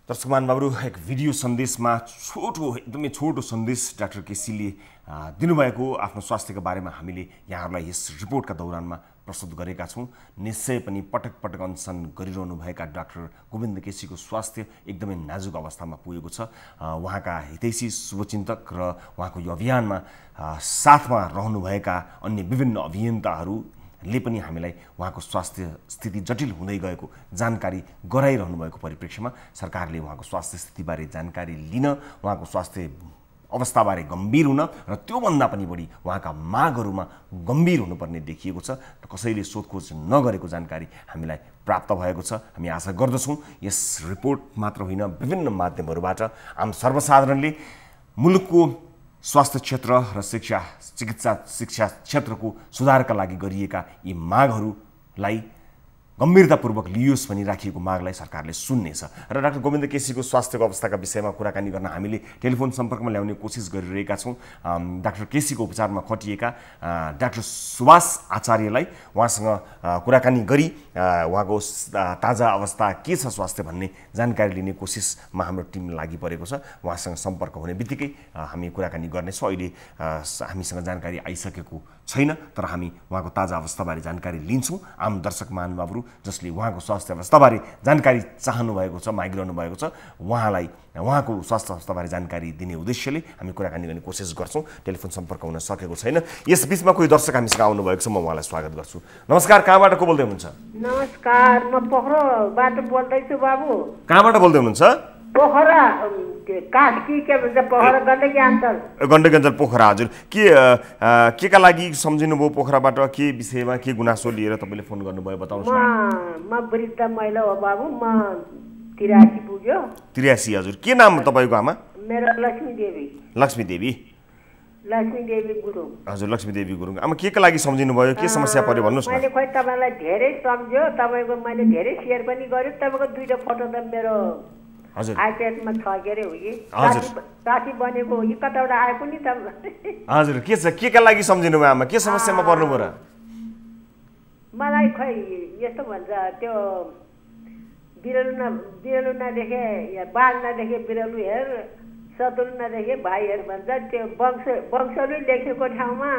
दर्शक महानुभावहरू, एक भिडियो सन्देशमा एकदमै छोटो सन्देश डाक्टर केसीले दिनुभएको आफ्नो स्वास्थ्यको बारेमा हामीले यहाँहरूलाई यस रिपोर्टका दौरानमा प्रस्तुत गरेका छौँ। निश्चय पनि पटक पटक अनसन गरिरहनुभएका डाक्टर गोविन्द केसीको स्वास्थ्य एकदमै नाजुक अवस्थामा पुगेको छ। उहाँका हितैषी शुभचिन्तक र उहाँको यो अभियानमा साथमा रहनुभएका अन्य विभिन्न अभियन्ताहरूले पनि हामीलाई उहाँको स्वास्थ्य स्थिति जटिल हुँदै गएको जानकारी गराइरहनु भएको परिप्रेक्ष्यमा सरकारले उहाँको स्वास्थ्य स्थितिबारे जानकारी लिन, उहाँको स्वास्थ्य अवस्थाबारे गम्भीर हुन र त्योभन्दा पनि बढी उहाँका मागहरूमा गम्भीर हुनुपर्ने देखिएको छ। कसैले सोधखोज नगरेको जानकारी हामीलाई प्राप्त भएको छ। हामी आशा गर्दछौँ यस रिपोर्ट मात्र होइन, विभिन्न माध्यमहरूबाट आम सर्वसाधारणले मुलुकको स्वास्थ्य क्षेत्र र चिकित्सा शिक्षा क्षेत्रको सुधारका लागि गरिएका यी मागहरूलाई गम्भीरतापूर्वक लियोस् भनी राखिएको मागलाई सरकारले सुन्नेछ र डाक्टर गोविन्द केसीको स्वास्थ्यको अवस्थाका विषयमा कुराकानी गर्न हामीले टेलिफोन सम्पर्कमा ल्याउने कोसिस गरिरहेका छौँ। डाक्टर केसीको उपचारमा खटिएका डाक्टर सुभाष आचार्यलाई, उहाँसँग कुराकानी गरी उहाँको ताजा अवस्था के छ स्वास्थ्य भन्ने जानकारी लिने कोसिसमा हाम्रो टिम लागि परेको छ। उहाँसँग सम्पर्क हुने बित्तिकै हामी कुराकानी गर्नेछौँ। अहिले हामीसँग जानकारी आइसकेको छैन, तर हामी उहाँको ताजा अवस्थाबारे जानकारी लिन्छौँ। आम दर्शक महानुभावहरू जसले उहाँको स्वास्थ्य अवस्थाबारे जानकारी चाहनु भएको छ, मागिरहनु भएको छ, उहाँलाई उहाँको स्वास्थ्य अवस्थाबारे जानकारी दिने उद्देश्यले हामी कुराकानी गर्ने कोसिस गर्छौँ। टेलिफोन सम्पर्क हुन सकेको छैन। यस बिचमा कोही दर्शक हामीसँग आउनुभएको छ, म उहाँलाई स्वागत गर्छु। नमस्कार, कहाँबाट को बोल्दै हुनुहुन्छ? नमस्कार, म पोखराबाट बोल्दैछु बाबु। कहाँबाट बोल्दै हुनुहुन्छ? पोखरा कास्की के भन्छ, पोखरा गण्डकी अञ्चल। गण्डकी अञ्चल पोखरा। हजुर, के का लागि सम्झिनुभयो? पोखराबाट के विषयमा के गुनासो लिएर तपाईँले फोन गर्नुभयो, बताउनुहोस् न। म वृद्ध महिला हो बाबु, म 83 पुग्यो। 83। हजुर, के नाम तपाईँको आमा? मेरो लक्ष्मी देवी। लक्ष्मी देवी। लक्ष्मी देवी गुरुङ। हजुर, लक्ष्मी देवी गुरुङ। आमा के का लागि सम्झिनुभयो, के समस्या पर्यो भन्नुहोस् न। मैले खोइ तपाईँलाई धेरै सम्झ्यो, तपाईँको मैले धेरै सेयर पनि गर्यो। तपाईँको 2टा फोटो त मेरो आइप्याडमा छ के अरे, हो कि साथी बनेको हो कि कताबाट आएको नि त। हजुर, के छ, के का लागि सम्झिनु भयो आमा? के समस्यामा पर्नुभयो र? मलाई खै यस्तो भन्छ, त्यो बिरालु नदेखे या बाघ नदेखे बिरालु हेर, शत्रु नदेखे भाइ हेर भन्छ। त्यो वंशले लेखेको ठाउँमा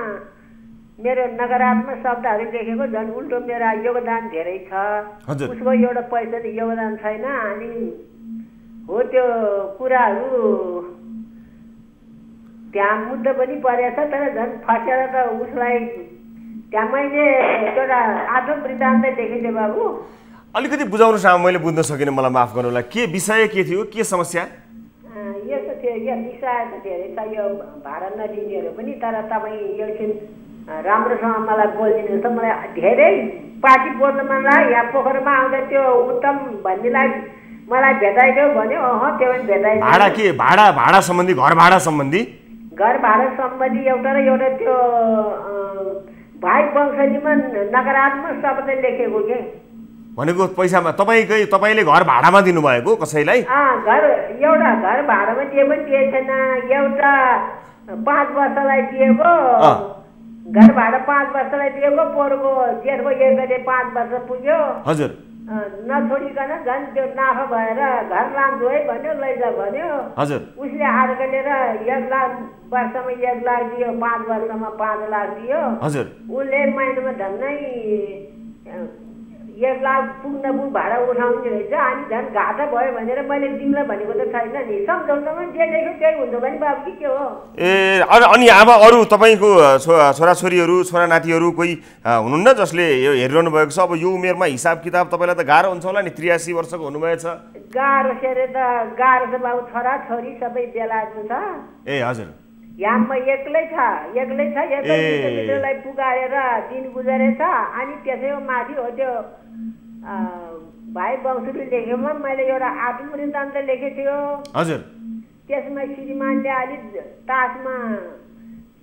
मेरो नकारात्मक शब्दहरू लेखेको झन् उल्टो मेरो योगदान धेरै छ, उसको एउटा पैसाले योगदान छैन। अनि हो त्यो कुराहरू त्यहाँ मुद्दा पनि परेछ, तर झन् फसेर त उसलाई त्यहाँ मैले एउटा आत्मवृत्तान्त लेखेको बाबु। अलिकति बुझाउनुहोस् न, मैले बुझ्न सकिनँ, मलाई माफ गर्नु होला। के विषय के थियो, के समस्या? यस्तो थियो, यो विषय त धेरै छ, यो भाडा नदिनेहरू पनि। तर तपाईँ एकछिन राम्रोसँग मलाई बोलिदिनुहोस् त। मलाई धेरै पार्टी बोल्न मन लाग्यो। यहाँ पोखरामा आउँदा त्यो उत्तम भन्नेलाई मलाई भेटाइदियो भन्यो। त्यो पनि भेटाइदियो। भाडा के? भाडा सम्बन्धी, घर भाडा सम्बन्धी? घर भाडा सम्बन्धी एउटा र एउटा त्यो भाइ वंशलीमा नकारात्मक शब्द लेखेको के भनेको पैसामा तपाईँले घर भाडामा दिनुभएको कसैलाई? घर एउटा घर भाडामा दिए पनि दिएछैन। एउटा 5 वर्षलाई दिएको घर भाडा 5 वर्षलाई दिएको, पोहोरको जेठको 1 गते 5 वर्ष पुग्यो। हजुर, नछोडिकन झन् त्यो नाफा भएर घर लान्छु है भन्यो, लैजा भन्यो। हजुर, उसले हार्कलेर 1 लाख वर्षमा 1 लाख दियो, 5 वर्षमा 5 लाख दियो। हजुर, उसले महिनामा झन्नै 1 लाख पुग्न भाडा उठाउने रहेछ। अनि झन् घाटा भयो भनेर मैले तिमीलाई भनेको त छैन नि। सम्झौतामा जे लेख्यो त्यही हुन्छ भने बाबु कि के हो? ए, अनि आमा अरू तपाईँको छोराछोरीहरू, छोरा नातिहरू कोही हुनुहुन्न जसले यो हेरिरहनु भएको छ? अब यो उमेरमा हिसाब किताब तपाईँलाई त गाह्रो हुन्छ होला नि, 83 वर्षको हुनुभएछ। गाह्रो छ बाबु, छोरा छोरी सबै बेलायतमा छ। ए हजुर, यहाँ म एक्लै छ। मित्रलाई पुगाएर दिन गुजारेछ। अनि त्यसैको माथि हो त्यो भाइ वंशले लेखेकोमा मैले एउटा आत्मवृत्तान्त लेखेको थियो। हजुर, त्यसमा श्रीमानले अलिक तासमा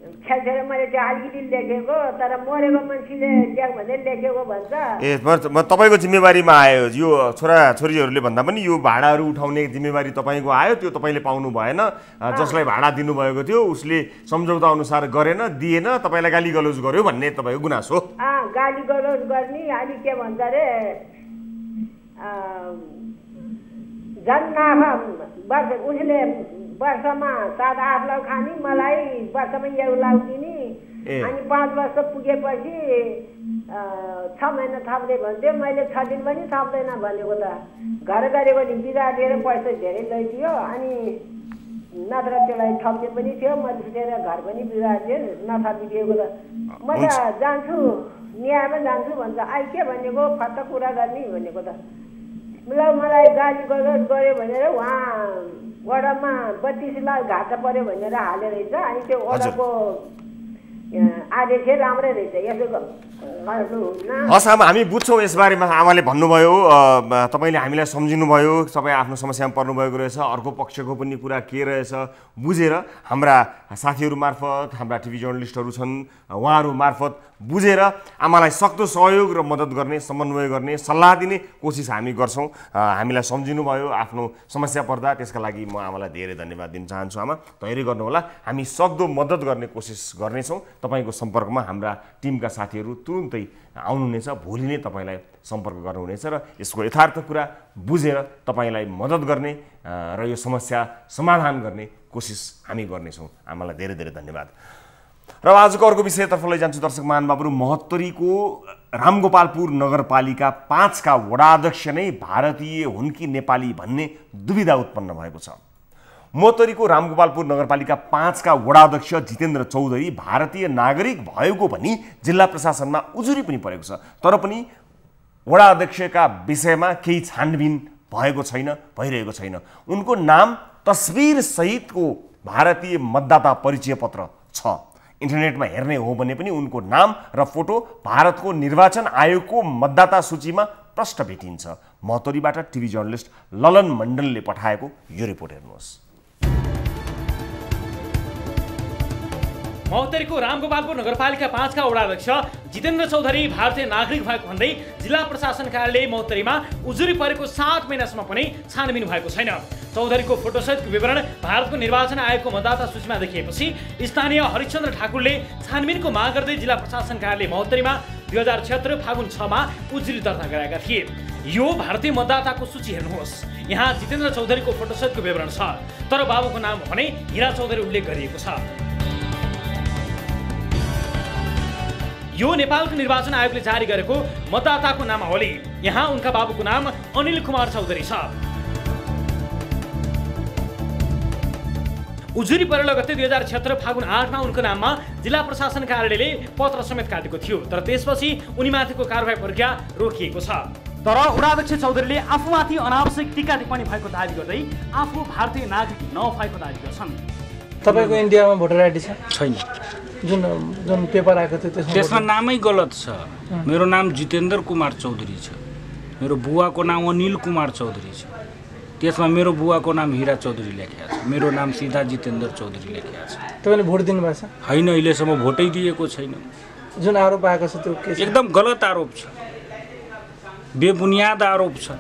खेल्छेर मैले त्यो अलिकति लेखेको, तर मरेको मान्छेले लेख भनेर लेखेको भन्छ। ए, म तपाईँको जिम्मेवारीमा आयो यो छोराछोरीहरूले भन्दा पनि यो भाडाहरू उठाउने जिम्मेवारी तपाईँको आयो। त्यो तपाईँले पाउनु भएन। जसलाई भाडा दिनुभएको थियो उसले सम्झौता अनुसार गरेन, दिएन, तपाईँलाई गाली गलौज गर्यो भन्ने तपाईँको गुनासो? गाली गलौज गर्ने। अनि के भन्छ अरे, झन् नाफा उसले वर्षमा 7-8 लाख खाने, मलाई वर्षमा 1 लाख दिने। अनि 5 वर्ष पुगेपछि 6 महिना थप्दै भन्थ्यो। मैले 6 दिन पनि थप्दैन भनेको त। घर गरेको नि बिदा दिएर पैसा धेरै लैदियो। अनि नत्र त्यसलाई थप्ने पनि थियो, म छुटेर घर पनि बिदा दिएँ, नथपिदिएको त। म त जान्छु, न्यायमा जान्छु भन्छ। के भनेको फट्ट कुरा गर्ने भनेको त। मलाई गाली गलौज गऱ्यो भनेर उहाँ वडामा 32 लाख घाटा पर्यो भनेर हालेर रहेछ। अनि त्यो वडाको आदेश राम्रै रहेछ। यसो गर्नुहुन्न। हस् आमा, हामी बुझ्छौँ यसबारेमा। आमाले भन्नुभयो, तपाईँले हामीलाई सम्झिनुभयो, तपाईँ आफ्नो समस्यामा पर्नुभएको रहेछ। अर्को पक्षको पनि कुरा के रहेछ बुझेर हाम्रा साथीहरू मार्फत, हाम्रा टिभी जर्नलिस्टहरू छन्, उहाँहरू मार्फत बुझेर आमालाई सक्दो सहयोग र मद्दत गर्ने, समन्वय गर्ने, सल्लाह दिने कोसिस हामी गर्छौँ। हामीलाई सम्झिनुभयो आफ्नो समस्या पर्दा, त्यसका लागि म आमालाई धेरै धन्यवाद दिन चाहन्छु। आमा तयारी गर्नुहोला, हामी सक्दो मद्दत गर्ने कोसिस गर्नेछौँ। तपाईँको सम्पर्कमा हाम्रा टिमका साथीहरू तुरुन्तै आउनुहुनेछ। भोलि नै तपाईँलाई सम्पर्क गर्नुहुनेछ र यसको यथार्थ कुरा बुझेर तपाईँलाई मद्दत गर्ने र यो समस्या समाधान गर्ने कोसिस हामी गर्नेछौँ। आमालाई धेरै धेरै धन्यवाद। र आजको अर्को विषयतर्फ लैजान्छु दर्शक महानुभावहरू। महोत्तरीको रामगोपालपुर नगरपालिका 5 का वडाध्यक्ष नै भारतीय हुन् कि नेपाली भन्ने दुविधा उत्पन्न भएको छ। महोत्तरीको रामगोपालपुर नगरपालिका 5 का वडाध्यक्ष जितेन्द्र चौधरी भारतीय नागरिक भएको भनी जिल्ला प्रशासनमा उजुरी पनि परेको छ। तर पनि वडाध्यक्षका विषयमा केही छानबिन भएको छैन, भइरहेको छैन। उनको नाम तस्बिर सहितको भारतीय मतदाता परिचय पत्र छ। इन्टरनेटमा हेर्ने हो भने पनि उनको नाम र फोटो भारतको निर्वाचन आयोगको मतदाता सूचीमा प्रष्ट भेटिन्छ। महोत्तरीबाट टिभी जर्नलिस्ट ललन मण्डलले पठाएको यो रिपोर्ट हेर्नुहोस्। महोत्तरीको रामगोपालपुर नगरपालिका 5 का वडाध्यक्ष जितेन्द्र चौधरी भारतीय नागरिक भएको भन्दै जिल्ला प्रशासन कार्यालय महोत्तरीमा उजुरी परेको 7 महिनासम्म पनि छानबिन भएको छैन। चौधरीको फोटोसहितको विवरण भारतको निर्वाचन आयोगको मतदाता सूचीमा देखिएपछि स्थानीय हरिश्चन्द्र ठाकुरले छानबिनको माग गर्दै जिल्ला प्रशासन कार्यालय महोत्तरीमा 2076 फागुन 6 मा उजुरी दर्ता गराएका थिए। यो भारतीय मतदाताको सूची हेर्नुहोस्। यहाँ जितेन्द्र चौधरीको फोटोसहितको विवरण छ, तर बाबुको नाम भने हिरा चौधरी उल्लेख गरिएको छ। यो नेपालको निर्वाचन आयोगले जारी गरेको मतदाताको नामावली। यहाँ उनका बाबुको नाम अनिल कुमार चौधरी छ। उजुरी परेर गते 2076 फागुन 8 मा उनको नाममा जिल्ला प्रशासन कार्यालयले पत्र समेत काटेको थियो, तर त्यसपछि उनीमाथिको कारबाही प्रक्रिया रोकिएको छ। तर वडाध्यक्ष चौधरीले आफूमाथि अनावश्यक टीका टिप्पणी भएको दाबी गर्दै आफू भारतीय नागरिक नभएको दाबी गर्छन्। तपाईको इन्डियामा भोटर आइडी छैन? जुन पेपर आएको थियो त्यसमा नामै गलत छ। मेरो नाम जितेन्द्र कुमार चौधरी छ। मेरो बुवाको नाम अनिल कुमार चौधरी छ। त्यसमा मेरो बुवाको नाम हिरा चौधरी लेखेको छ। मेरो नाम सीधा जितेन्द्र चौधरी लेखेको छ। तपाईले भोट दिनुभएको छ? हैन, अहिलेसम्म भोटै दिएको छैन। जुन आरोप आएको छ त्यो के छ? एकदम गलत आरोप छ, बेबुनियाद आरोप छ।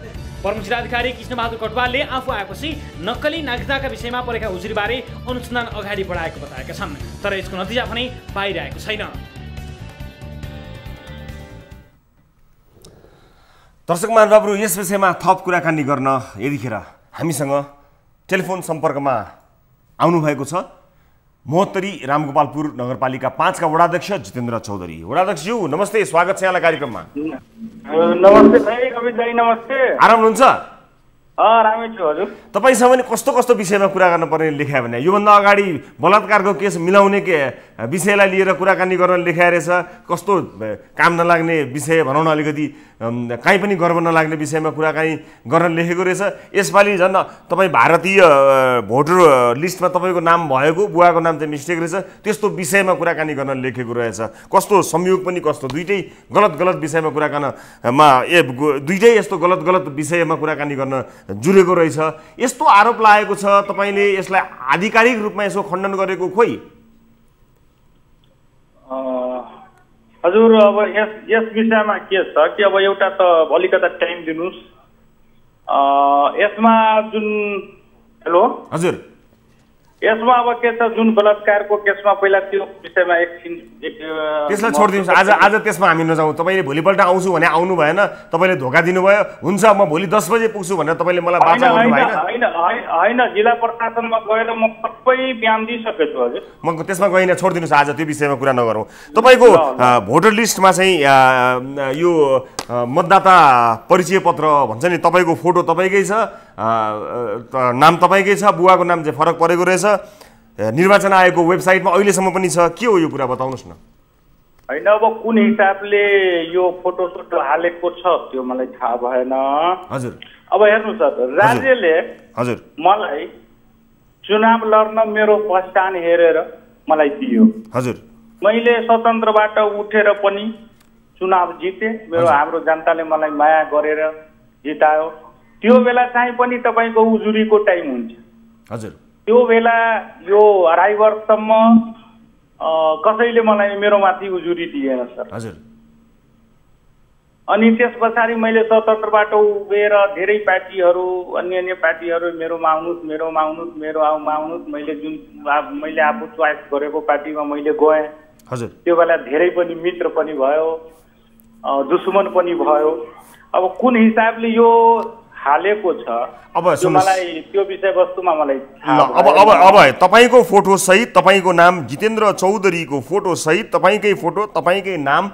प्रमुख जिल्लाधिकारी कृष्णबहादुर कटवालले आफू आएपछि नक्कली नागरिकताका विषयमा परेका उजुरीबारे अनुसन्धान अगाडि बढाएको बताएका छन्, तर यसको नतिजा पनि पाइरहेको छैन। दर्शक महानुभावहरू, यस विषयमा थप कुराकानी गर्न यतिखेर हामीसँग टेलिफोन सम्पर्कमा आउनुभएको छ महोत्तरी रामगोपालपुर नगरपालिका 5 का वडाध्यक्ष जितेन्द्र चौधरी। वडाध्यक्षज्यू नमस्ते, स्वागत छ यहाँलाई कार्यक्रममा। नमस्ते भाइ, कविता दाइ नमस्ते। आराम हुनुहुन्छ? रामै छु हजुर। तपाईसँग पनि कस्तो कस्तो विषयमा कुरा गर्नुपर्ने लेखायो भने योभन्दा अगाडि बलात्कारको केस मिलाउने विषयलाई लिएर कुराकानी गर्न लेखाए रहेछ। कस्तो काम नलाग्ने विषय भनौँ न, अलिकति कहीँ पनि गर्व नलाग्ने विषयमा कुराकानी गर्न लेखेको रहेछ। यसपालि झन् तपाईँ भारतीय भोटर लिस्टमा तपाईँको नाम भएको, बुवाको नाम चाहिँ मिस्टेक रहेछ, त्यस्तो विषयमा कुराकानी गर्न लेखेको रहेछ। कस्तो संयोग पनि कस्तो, दुइटै गलत विषयमा कुराकानीमा दुइटै यस्तो गलत विषयमा कुराकानी गर्न जुरेको रहेछ। यस्तो आरोप लागेको छ, तपाईँले यसलाई आधिकारिक रूपमा यसो खण्डन गरेको खोइ? हजुर, अब यस विषयमा के छ कि अब एउटा त अलिकता टाइम दिनुहोस्। यसमा जुन हेलो हजुर, यसमा अब के छ, जुन बलात्कारको केसमा पहिला त्यो विषयमा एकछिन त्यसलाई छोडिदिनुहोस्। आज त्यसमा हामी नजाउँ। तपाईँले भोलिपल्ट आउँछु भने आउनु भएन, तपाईँले धोका दिनुभयो। हुन्छ, म भोलि 10 बजे पुग्छु भनेर तपाईँले मलाई बाचा गर्नु भएन? होइन, जिल्ला प्रशासनमा गएर म सबै बयान दिइसकेको छु हजुर। म त्यसमा गइनँ, छोडिदिनुहोस्। आज त्यो विषयमा कुरा नगरौँ। तपाईँको भोटर लिस्टमा चाहिँ यो मतदाता परिचय पत्र भन्छ नि, तपाईँको फोटो तपाईँकै छ, नाम तपाईँकै छ, बुवाको नाम चाहिँ फरक परेको रहेछ। निर्वाचन आयोगको वेबसाइटमा अहिलेसम्म पनि छ। के हो यो कुरा, बताउनुहोस् न। होइन, अब कुन हिसाबले यो फोटो हालेको छ त्यो मलाई थाहा भएन हजुर। अब हेर्नुहोस् हजुर, राज्यले हजुर मलाई चुनाव लड्न मेरो पहिचान हेरेर मलाई दियो हजुर। मैले स्वतन्त्रबाट उठेर पनि चुनाव जिते। हाम्रो जनताले मलाई माया गरेर जितायो। त्यो बेला चाहिँ पनि तपाईँको उजुरीको टाइम हुन्छ हजुर। त्यो बेला यो 2.5 वर्षसम्म कसैले मलाई मेरो माथि उजुरी दिएन सर हजुर। अनि त्यस पछाडि मैले स्वतन्त्रबाट उभिएर धेरै पार्टीहरू अन्य पार्टीहरू मेरोमा आउनुहोस् मैले आफू चोइस गरेको पार्टीमा मैले गएँ हजुर। त्यो बेला धेरै पनि मित्र पनि भयो, दुश्मन पनि भयो। अब कुन हिसाबले यो हालेको छ अब त्यो मलाई त्यो विषयवस्तुमा मलाई अब तपाईको फोटो सहित तपाईको नाम जितेन्द्र चौधरीको फोटो सहित तपाईकै फोटो तपाईकै नाम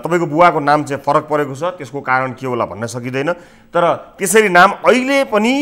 तपाईको बुवाको नाम चाहिँ फरक परेको छ त्यसको कारण के होला भन्न सकिँदैन तर त्यसरी नाम अहिले पनि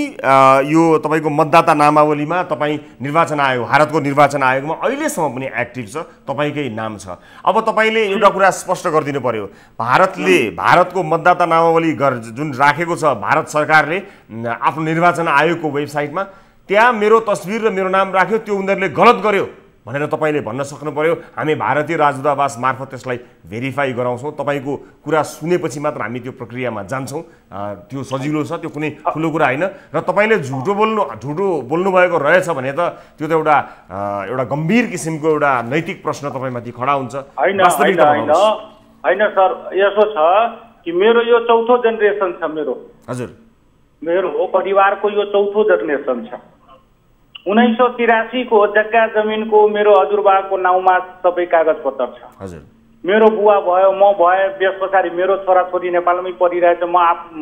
यो तपाईको मतदाता नामावलीमा तपाई निर्वाचन आयोग भारतको निर्वाचन आयोगमा अहिलेसम्म पनि एक्टिभ छ तपाईकै नाम छ अब तपाईले एउटा कुरा स्पष्ट गरिदिनु पर्यो भारतको मतदाता नामावली जुन राखेको छ भारत सरकारले आफ्नो निर्वाचन आयोगको वेबसाइटमा त्यहाँ मेरो तस्बिर र मेरो नाम राख्यो त्यो उनीहरूले गलत गर्यो भनेर तपाईले भन्न सक्नु पर्यो हामी भारतीय राजदूतावास मार्फत त्यसलाई भेरिफाई गराउँछौँ तपाईको कुरा सुनेपछि मात्र हामी त्यो प्रक्रियामा जान्छौँ त्यो सजिलो छ त्यो कुनै ठुलो कुरा होइन र तपाईले झुटो बोल्नु भएको रहेछ भने त त्यो त एउटा गम्भीर किसिमको एउटा नैतिक प्रश्न तपाईमाथि खडा हुन्छ हैन सर यसो छ कि मेरो यो चौथो जेनेरेसन छ मेरो परिवारको यो चौथो जेनेरेसन छ 1983 को जग्गा जमिनको मेरो हजुरबाको नाउँमा सबै कागजपत्र छ मेरो बुवा भयो म भए त्यस पछाडि मेरो छोराछोरी नेपालमै पढिरहेछ म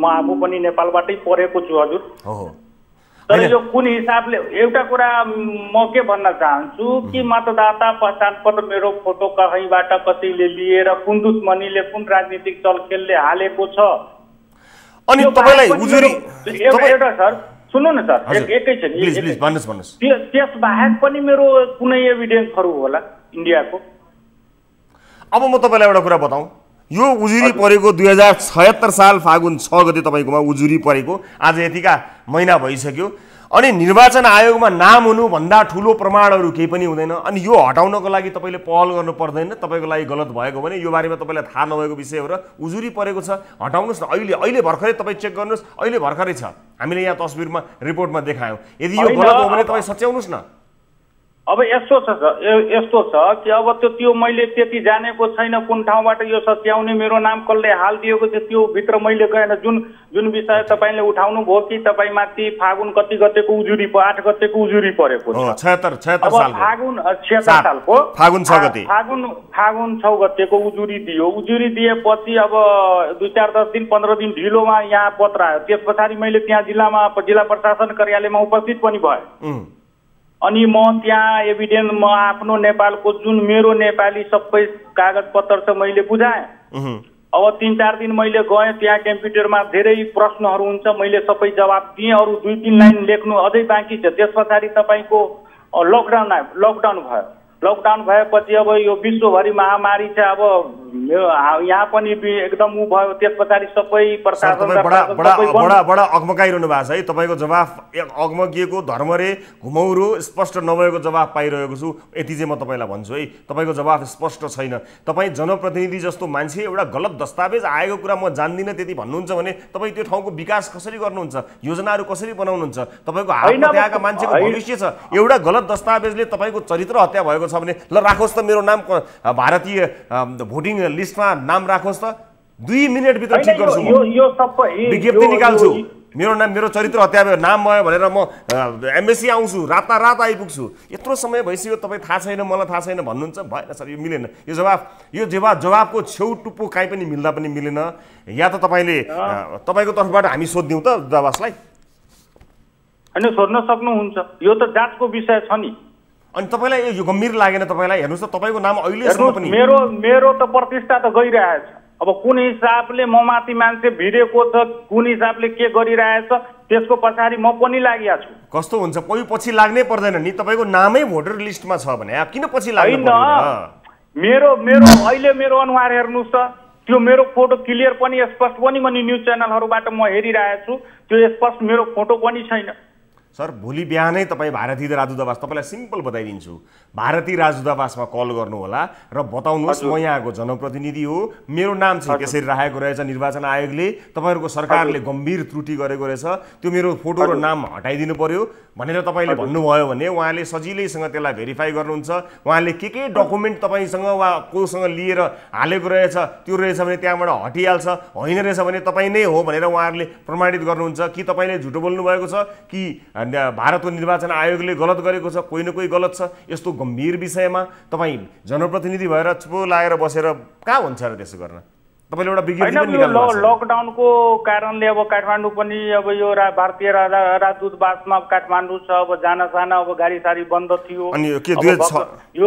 आफू पनि नेपालबाटै पढेको छु हजुर तर यो कुन हिसाबले एउटा कुरा म के भन्न चाहन्छु कि मतदाता पहचान पत्र मेरो फोटो कहीँबाट कसैले लिएर कुन दुश्मनीले कुन राजनीतिक चलखेलले हालेको छ अनि तपाईलाई उजुरी एउटा सर सुन्नु न सर एकैछिन त्यस बाहेक पनि मेरो कुनै एभिडेन्सहरू होला इन्डियाको अब म तपाईलाई एउटा कुरा बताऊँ यो उजुरी परेको 2076 साल फागुन 6 गते तपाईकोमा उजुरी परेको आज यतिका महिना भइसक्यो अनि निर्वाचन आयोगमा नाम हुनु भन्दा ठूलो प्रमाणहरू केही पनि हुँदैन अनि यो हटाउनको लागि तपाईले पहल गर्नु पर्दैन तपाईको लागि गलत भएको भने यो बारेमा तपाईलाई थाहा नभएको विषय हो र उजुरी परेको छ हटाउनुस् न अहिले भर्खरै तपाई चेक गर्नुस् अहिले भर्खरै छ हामीले यहाँ तस्बिरमा रिपोर्टमा देखायौं यदि यो गलत हो भने तपाई सच्याउनुस् न अब यस्तो छ कि अब त्यो मैले त्यति जानेको छैन कुन ठाउँबाट यो सच्याउने मेरो नाम कसले हाल दिएको छ त्यो भित्र मैले गएन जुन विषय तपाईले उठाउनु भयो कि तपाई माथि फागुन कति गतेको उजुरी 8 गतेको उजुरी परेको छ 76 सालको फागुन 76 सालको फागुन 6 गते फागुन 6 गतेको उजुरी दियो उजुरी दिएपछि अब 2-4-10 दिन 15 दिन ढिलोमा यहाँ पत्र आयो त्यसपछि मैले त्यहाँ जिल्ला प्रशासन कार्यालयमा उपस्थित पनि भए अनि म त्यहाँ एभिडेन्स म आफ्नो नेपालको जुन मेरो नेपाली सबै कागजपत्र छ मैले बुझाएँ अब 3-4 दिन मैले गएँ त्यहाँ कम्प्युटरमा धेरै प्रश्नहरू हुन्छ मैले सबै जवाब दिएँ अरू 2-3 लाइन लेख्नु अझै बाँकी छ त्यसपछि तपाईको लकडाउन भयो लकडाउन भएपछि अब यो विश्वभरि महामारी छ अब यहाँ पनि एकदम उ भयो त्यसपछि सबै प्रशासन बडा अगमकाइरहनु भएको छ है तपाईको जवाफ अगमकिएको धर्मरे घुमौरो स्पष्ट नभएको जवाफ पाइरहेको छु यति चाहिँ म तपाईलाई भन्छु है तपाईको जवाफ स्पष्ट छैन तपाई जनप्रतिनिधि जस्तो मान्छे एउटा गलत दस्तावेज आएको कुरा म जान्दिन त्यति भन्नुहुन्छ भने तपाई त्यो ठाउँको विकास कसरी गर्नुहुन्छ योजनाहरू कसरी बनाउनुहुन्छ तपाईको हातमा त्यहाँका मान्छेको भविष्य छ एउटा गलत दस्तावेजले तपाईको चरित्र हत्या भएको छ भने ल राखोस् त मेरो नाम भारतीय भोटिङ लिस्टमा नाम राखोस् त 2 मिनेट भित्र ठीक गर्छु यो सबै विज्ञप्ति निकाल्छु मेरो चरित्र हत्या भयो नाम भयो भनेर म एमबेसी आउँछु रातारात आइपुग्छु यत्रो समय भइसक्यो तपाई थाहा छैन मलाई थाहा छैन भन्नुहुन्छ भएन सर यो मिलेन यो जवाफको छेउ टुप्पो काहीँ पनि मिल्दा पनि मिलेन या त तपाईले तपाईको तर्फबाट हामी सोध्दियौ त दूतावासलाई हैन सोध्न सक्नुहुन्छ यो त जाँचको विषय छ नि अनि तपाईलाई यो गम्भीर लागेन तपाईलाई हेर्नुस् त तपाईको नाम अहिलेसम्म पनि मेरो त प्रतिष्ठा त गइरहेछ अब कुन हिसाबले म माथि मान्छे भिडेको छ कुन हिसाबले के गरिरहेछ त्यसको पछाडी म पनि लाग्या छु कस्तो हुन्छ कोही पछि लाग्नै पर्दैन नि तपाईको नामै भोटर लिस्टमा छ भने किन पछि लाग्नु पर्दैन मेरो अहिले मेरो अनुहार हेर्नुस् त त्यो मेरो फोटो क्लियर पनि स्पष्ट पनि म न्यूज च्यानलहरुबाट म हेरिरहेछु त्यो स्पष्ट मेरो फोटो पनि छैन सर भोलि बिहानै तपाई भारतीय राजदूतावास तपाईलाई सिम्पल बताइदिन्छु भारतीय राजदूतावासमा कल गर्नु होला र बताउनुहोस् म यहाँको जनप्रतिनिधि हो मेरो नाम चाहिँ त्यसरी राखेको रहेछ निर्वाचन आयोगले तपाईहरुको सरकारले गम्भीर त्रुटि गरेको रहेछ त्यो मेरो फोटो र नाम हटाइदिनु पर्यो भनेर तपाईले भन्नुभयो भने उहाँले सजिलैसँग त्यसलाई भेरिफाई गर्नुहुन्छ उहाँले के डकुमेन्ट तपाईसँग वा कोसँग लिएर हालेको रहेछ त्यो रहेछ भने त्यहाँबाट हटिहाल्छ होइन रहेछ भने तपाई नै हो भनेर उहाँहरूले प्रमाणित गर्नुहुन्छ कि तपाईले झुटो बोल्नु भएको छ कि भारतको निर्वाचन आयोगले गलत गरेको छ कोही न कोही गलत छ यस्तो गम्भीर विषयमा तपाई जनप्रतिनिधि भएर चुप लागेर बसेर कहाँ हुन्छ र त्यसो गर्न तपाईले एउटा विज्ञप्ति पनि निकाल्नु भएको छ। लकडाउनको कारणले अब काठमाडौँ पनि अब यो भारतीय राजदूतावासमा काठमाडौँ छ, अब जान अब गाडी साडी बन्द थियो। अनि यो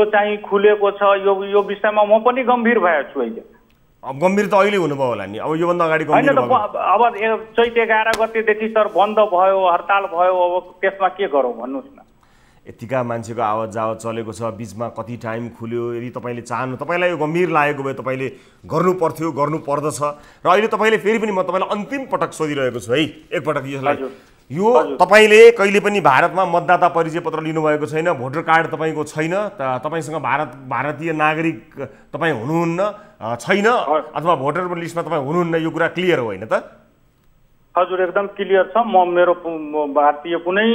चाहिँ खुलेको छ। यो विषयमा म पनि गम्भीर भएको छु अहिले। अब गम्भीर त अहिले हुनुभयो होला नि, अब योभन्दा अगाडि गम्भीर होइन अब चैत 11 गतेदेखि सर बन्द भयो, हडताल भयो, अब त्यसमा के गरौँ भन्नुहोस् न। यतिका मान्छेको आवत जावत चलेको छ, बिचमा कति टाइम खुल्यो। यदि तपाईँले चाहनु, तपाईँलाई यो गम्भीर लागेको भए तपाईँले गर्नु पर्थ्यो, गर्नु पर्दछ। र अहिले तपाईँले फेरि पनि म तपाईँलाई अन्तिम पटक सोधिरहेको छु है, एकपटक यसलाई, यो तपाईँले कहिले पनि भारतमा मतदाता परिचय पत्र लिनुभएको छैन, भोटर कार्ड तपाईँको छैन, तपाईँसँग भारतीय नागरिक तपाईँ हुनुहुन्न छैन, अथवा भोटर लिस्टमा तपाईँ हुनुहुन्न, यो कुरा क्लियर हो होइन त? हजुर एकदम क्लियर छ। मेरो भारतीय कुनै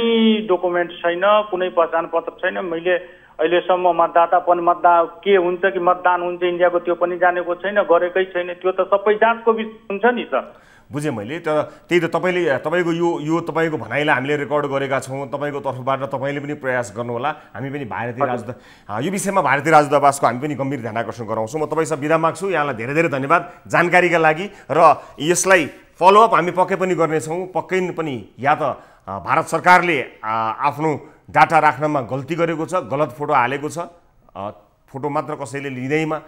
डकुमेन्ट छैन, कुनै पहिचान पत्र छैन। मैले अहिलेसम्म मतदान के हुन्छ कि मतदान हुन्छ इन्डियाको त्यो पनि जानेको छैन, गरेकै छैन। त्यो त सबै जाँचको विषय हुन्छ नि सर। बुझेँ मैले, तर त्यही त तपाईँको यो तपाईँको भनाइलाई हामीले रेकर्ड गरेका छौँ। तपाईँको तर्फबाट तपाईँले पनि प्रयास गर्नुहोला। हामी पनि यो विषयमा भारतीय राजदूतावासको हामी पनि गम्भीर ध्यान आकर्षण गराउँछौँ। म तपाईँसँग बिदा माग्छु। यहाँलाई धेरै धेरै धन्यवाद जानकारीका लागि। र यसलाई फलोअप हामी पक्कै पनि गर्नेछौँ। पक्कै पनि या त भारत सरकारले आफ्नो डाटा राख्नमा गल्ती गरेको छ, गलत फोटो हालेको छ, फोटो मात्र कसैले लिँदैमा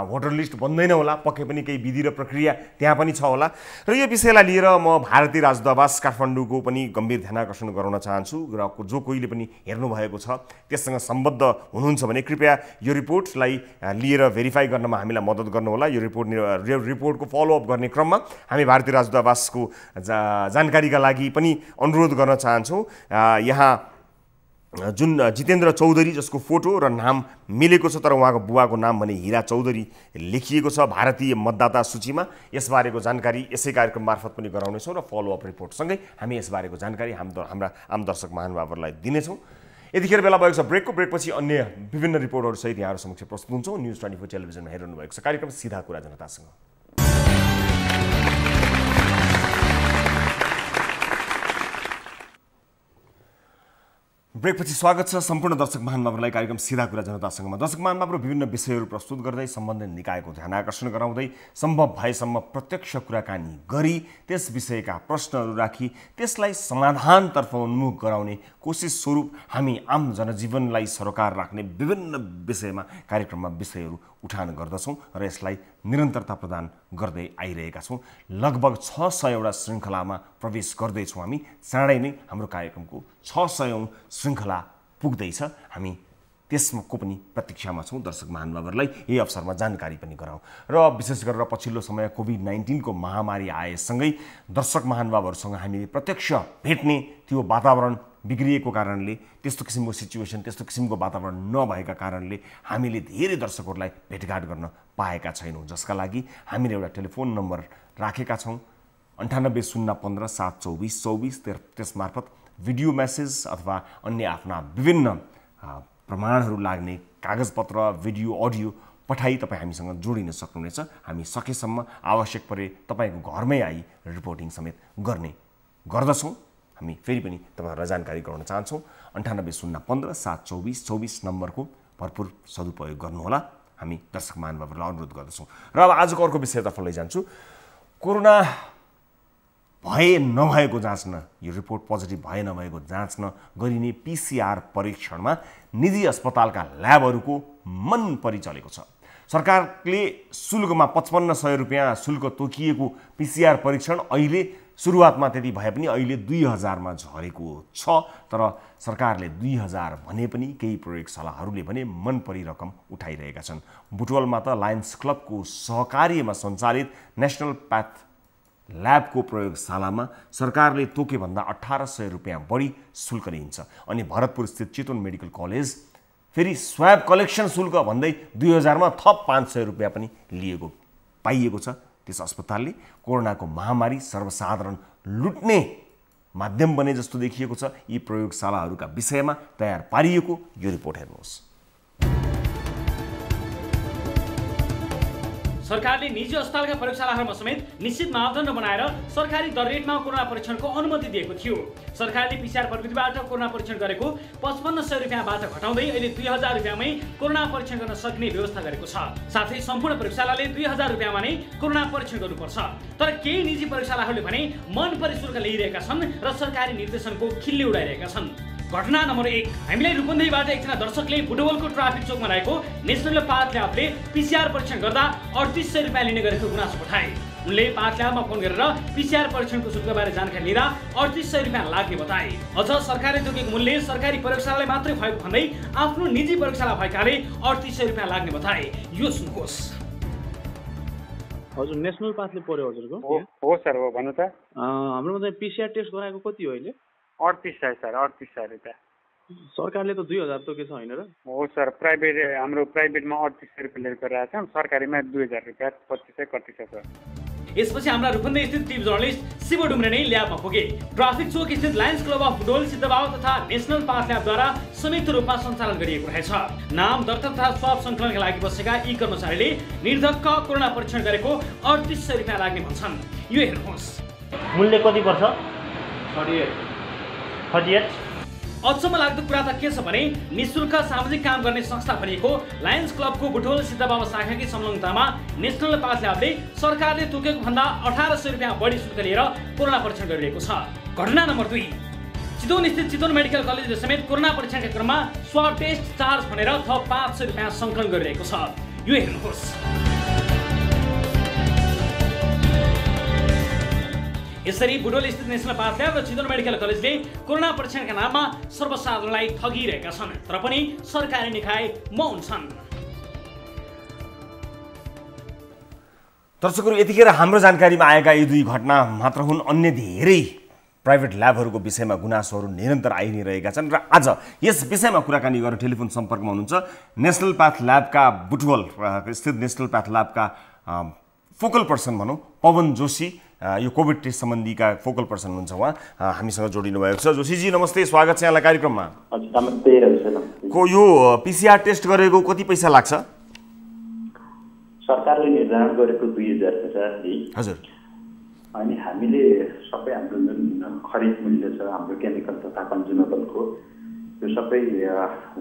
भोटर लिस्ट बन्दैन होला, पक्कै पनि केही विधि र प्रक्रिया त्यहाँ पनि छ होला। र यो विषयलाई लिएर म भारतीय राजदूतावास काठमाडौँको पनि गम्भीर ध्यान आकर्षण गराउन चाहन्छु। र जो कोहीले पनि हेर्नुभएको छ, त्यससँग सम्बद्ध हुनुहुन्छ भने कृपया यो रिपोर्टलाई लिएर भेरिफाई गर्नमा हामीलाई मद्दत गर्नुहोला। यो रिपोर्टको फलोअप गर्ने क्रममा हामी भारतीय राजदूतावासको जानकारीका लागि पनि अनुरोध गर्न चाहन्छौँ। यहाँ जुन जितेन्द्र चौधरी जसको फोटो र नाम मिलेको छ, तर उहाँको बुवाको नाम भने हीरा चौधरी लेखिएको छ भारतीय मतदाता सूचीमा, यसबारेको जानकारी यसै कार्यक्रम मार्फत पनि गराउनेछौँ। र फलोअप रिपोर्टसँगै हामी यसबारेको जानकारी हाम्रा आम दर्शक महानुभावहरूलाई दिनेछौँ। यतिखेर बेला भएको छ ब्रेकको। ब्रेकपछि अन्य विभिन्न रिपोर्टहरू सहित यहाँहरू समक्ष प्रस्तुत हुन्छौँ। न्युज 24 टेलिभिजनमा हेरिरहनु भएको छ कार्यक्रम सिधा कुरा जनतासँग। ब्रेकपछि स्वागत छ सम्पूर्ण दर्शक महानुभावहरूलाई कार्यक्रम सिधा कुरा जनतासँगमा। दर्शक महानुभावहरू विभिन्न विषयहरू प्रस्तुत गर्दै सम्बन्धित निकायको ध्यान आकर्षण गराउँदै सम्भव भएसम्म प्रत्यक्ष कुराकानी गरी त्यस विषयका प्रश्नहरू राखी त्यसलाई समाधानतर्फ उन्मुख गराउने कोसिस स्वरूप हामी आम जनजीवनलाई सरोकार राख्ने विभिन्न विषयमा कार्यक्रममा विषयहरू उठान गर्दछौँ र यसलाई निरन्तरता प्रदान गर्दै आइरहेका छौँ। लगभग 600 श्रृङ्खलामा प्रवेश गर्दैछौँ हामी। चाँडै नै हाम्रो कार्यक्रमको 600औं श्रृङ्खला पुग्दैछ। हामी त्यसको पनि प्रतीक्षामा छौँ। दर्शक महानुभावहरूलाई यही अवसरमा जानकारी पनि गराउँ। र विशेष गरेर पछिल्लो समय कोभिड-19 को महामारी आएसँगै दर्शक महानुभावहरूसँग हामीले प्रत्यक्ष भेट्ने त्यो वातावरण बिग्रिएको कारणले, त्यस्तो किसिमको सिचुएसन, त्यस्तो किसिमको वातावरण नभएका कारणले हामीले धेरै दर्शकहरूलाई भेटघाट गर्न पाएका छैनौँ, जसका लागि हामीले एउटा टेलिफोन नम्बर राखेका छौँ 98 015 724 24। त्यसमार्फत भिडियो मेसेज अथवा अन्य आफ्ना विभिन्न प्रमाणहरू लाग्ने कागजपत्र, भिडियो, अडियो पठाई तपाईँ हामीसँग जोडिन सक्नुहुनेछ। हामी सकेसम्म आवश्यक परे तपाईँको घरमै आई रिपोर्टिङ समेत गर्दछौँ। हामी फेरि पनि तपाईँहरूलाई जानकारी गराउन चाहन्छौँ। 98 015 724 24 नम्बरको भरपुर सदुपयोग गर्नुहोला। हामी दर्शक महानुभावहरूलाई अनुरोध गर्दछौँ। र अब आजको अर्को विषयतर्फ लैजान्छु। कोरोना भए नभएको जाँच्न, यो रिपोर्ट पोजिटिभ भए नभएको जाँच्न गरिने PCR परीक्षणमा निजी अस्पतालका ल्याबहरूको मन परिचलेको छ। सरकारले शुल्कमा 5500 रुपियाँ शुल्क तोकिएको PCR परीक्षण अहिले सुरुवातमा त्यति भए पनि अहिले 2000 मा झरेको छ। तर सरकारले 2000 भने पनि केही प्रयोगशालाहरूले भने मनपरी रकम उठाइरहेका छन्। बुटवलमा त लायन्स क्लबको सहकार्यमा सञ्चालित नेसनल पाथ ल्याबको प्रयोगशालामा सरकारले तोकेभन्दा 1800 रुपियाँ बढी शुल्क लिन्छ। अनि भरतपुर स्थित चितवन मेडिकल कलेज फेरि स्वाब कलेक्सन शुल्क भन्दै 2000 मा थप 500 रुपियाँ पनि लिएको पाइएको छ। त्यस अस्पतालले कोरोनाको महामारी सर्वसाधारण लुट्ने माध्यम बने जस्तो देखिएको छ। यी प्रयोगशालाहरूका विषयमा तयार पारिएको यो रिपोर्ट हेर्नुहोस्। सरकारले निजी अस्पतालका प्रयोगशालाहरूमा समेत निश्चित मापदण्ड बनाएर सरकारी दर रेटमा कोरोना परीक्षणको अनुमति दिएको थियो। सरकारले PCR प्रविधिबाट कोरोना परीक्षण गरेको 5500 रुपियाँबाट घटाउँदै अहिले 2000 रुपियाँमै कोरोना परीक्षण गर्न सक्ने व्यवस्था गरेको छ। साथै सम्पूर्ण प्रयोगशालाले 2000 रुपियाँमा नै कोरोना परीक्षण गर्नुपर्छ। तर केही निजी प्रयोगशालाहरूले भने मन परी शुल्क लिइरहेका छन् र सरकारी निर्देशनको खिल्ली उडाइरहेका छन्। घटना नम्बर 1, हामीलाई रूपन्देहीबाट एकजना दर्शकले बुटवलको ट्राफिक चोकमा रहेको नेसनल पाथ ल्याबले PCR परीक्षण गर्दा 3800 रुपियाँ लिने गरेको गुनासो पठाए। उनले पाथ ल्याबमा फोन गरेर PCR परीक्षणको शुल्कबारे जानकारी लिँदा 3800 रुपियाँ लाग्ने बताए। अझ सरकारले तोकेको मूल्य सरकारी प्रयोगशालालाई मात्रै भएको भन्दै आफ्नो निजी प्रयोगशाला भएकाले 3800 रुपियाँ लाग्ने बताए। यो सुन्नुहोस्। हजुर, नेसनल पाथले पर्यो हजुरको? हो सर, हो भन्नु त। हाम्रोमा चाहिँ PCR टेस्ट गराएको कति हो अहिले? 3800 सर, 3800 रुपियाँ। सरकारले त 2000 तोकेछ हैन र? हो सर, प्राइभेट हाम्रो प्राइभेटमा 3800 रुपियाँ लिएर गरिरहेको छौँ, सरकारीमा 2000 रुपियाँ 2500 कति छ सर। यसपछि हाम्रा रूपन्देही स्थित टिभ जर्नलिस्ट शिव डुम्रे नै ल्याबमा पुगे। ट्राफिक चोक स्थित लायन्स क्लब अफ बुटवल सिद्धबाव तथा नेसनल पाथ ल्याबद्वारा संयुक्त रूपमा सञ्चालन गरिएको रहेछ। नाम दर्ता तथा स्वाब सङ्कलनका लागि बसेका यी कर्मचारीले निर्धक्क कोरोना परीक्षण गरेको 3800 रुपियाँ लाग्ने भन्छन्। यो हेर्नुहोस्। मूल्य कति पर्छ? 38। अचम्म लाग्दो कुरा त के छ भने निःशुल्क सामाजिक काम गर्ने संस्था भनिएको लायन्स क्लबको बुटवल सिद्धबाव शाखाकी संलग्नतामा नेसनल पाथ ल्याबले सरकारले तोकेको भन्दा 1800 रुपियाँ बढी शुल्क लिएर कोरोना परीक्षण गरिरहेको छ। घटना नम्बर 2, चितवन स्थित चितवन मेडिकल कलेजले समेत कोरोना परीक्षणका क्रममा स्वाब टेस्ट चार्ज भनेर थप 500 रुपियाँ सङ्कलन गरिरहेको छ। यो हेर्नुहोस्। यसरी बुटवल स्थित नेसनल पाथ ल्याब र चितवन मेडिकल कलेजले कोरोना परीक्षणका नाममा सर्वसाधारणलाई ठगिरहेका छन्, तर पनि सरकारी निकाय मौन छन्। दर्शकहरू, यतिखेर हाम्रो जानकारीमा आएका यी दुई घटना मात्र हुन्। अन्य धेरै प्राइभेट ल्याबहरूको विषयमा गुनासोहरू निरन्तर आइ नै रहेका छन् र आज यस विषयमा कुराकानी गरेर टेलिफोन सम्पर्कमा हुनुहुन्छ नेसनल पाथ ल्याबका बुटवल स्थित नेसनल पाथ ल्याबका फोकल पर्सन भनौँ पवन जोशी। यो कोभिड टेस्ट सम्बन्धीका फोकल पर्सन हुनुहुन्छ, उहाँ हामीसँग जोडिनु भएको छ। जोशीजी नमस्ते, स्वागत छ यहाँलाई कार्यक्रममा। को यो PCR टेस्ट गरेको कति पैसा लाग्छ? सरकारले निर्धारण गरेको 2000 छ। हजुर। अनि हामीले सबै हाम्रो जुन खरिद मूल्य छ हाम्रो केमिकल तथा कन्ज्युमेबलको त्यो सबै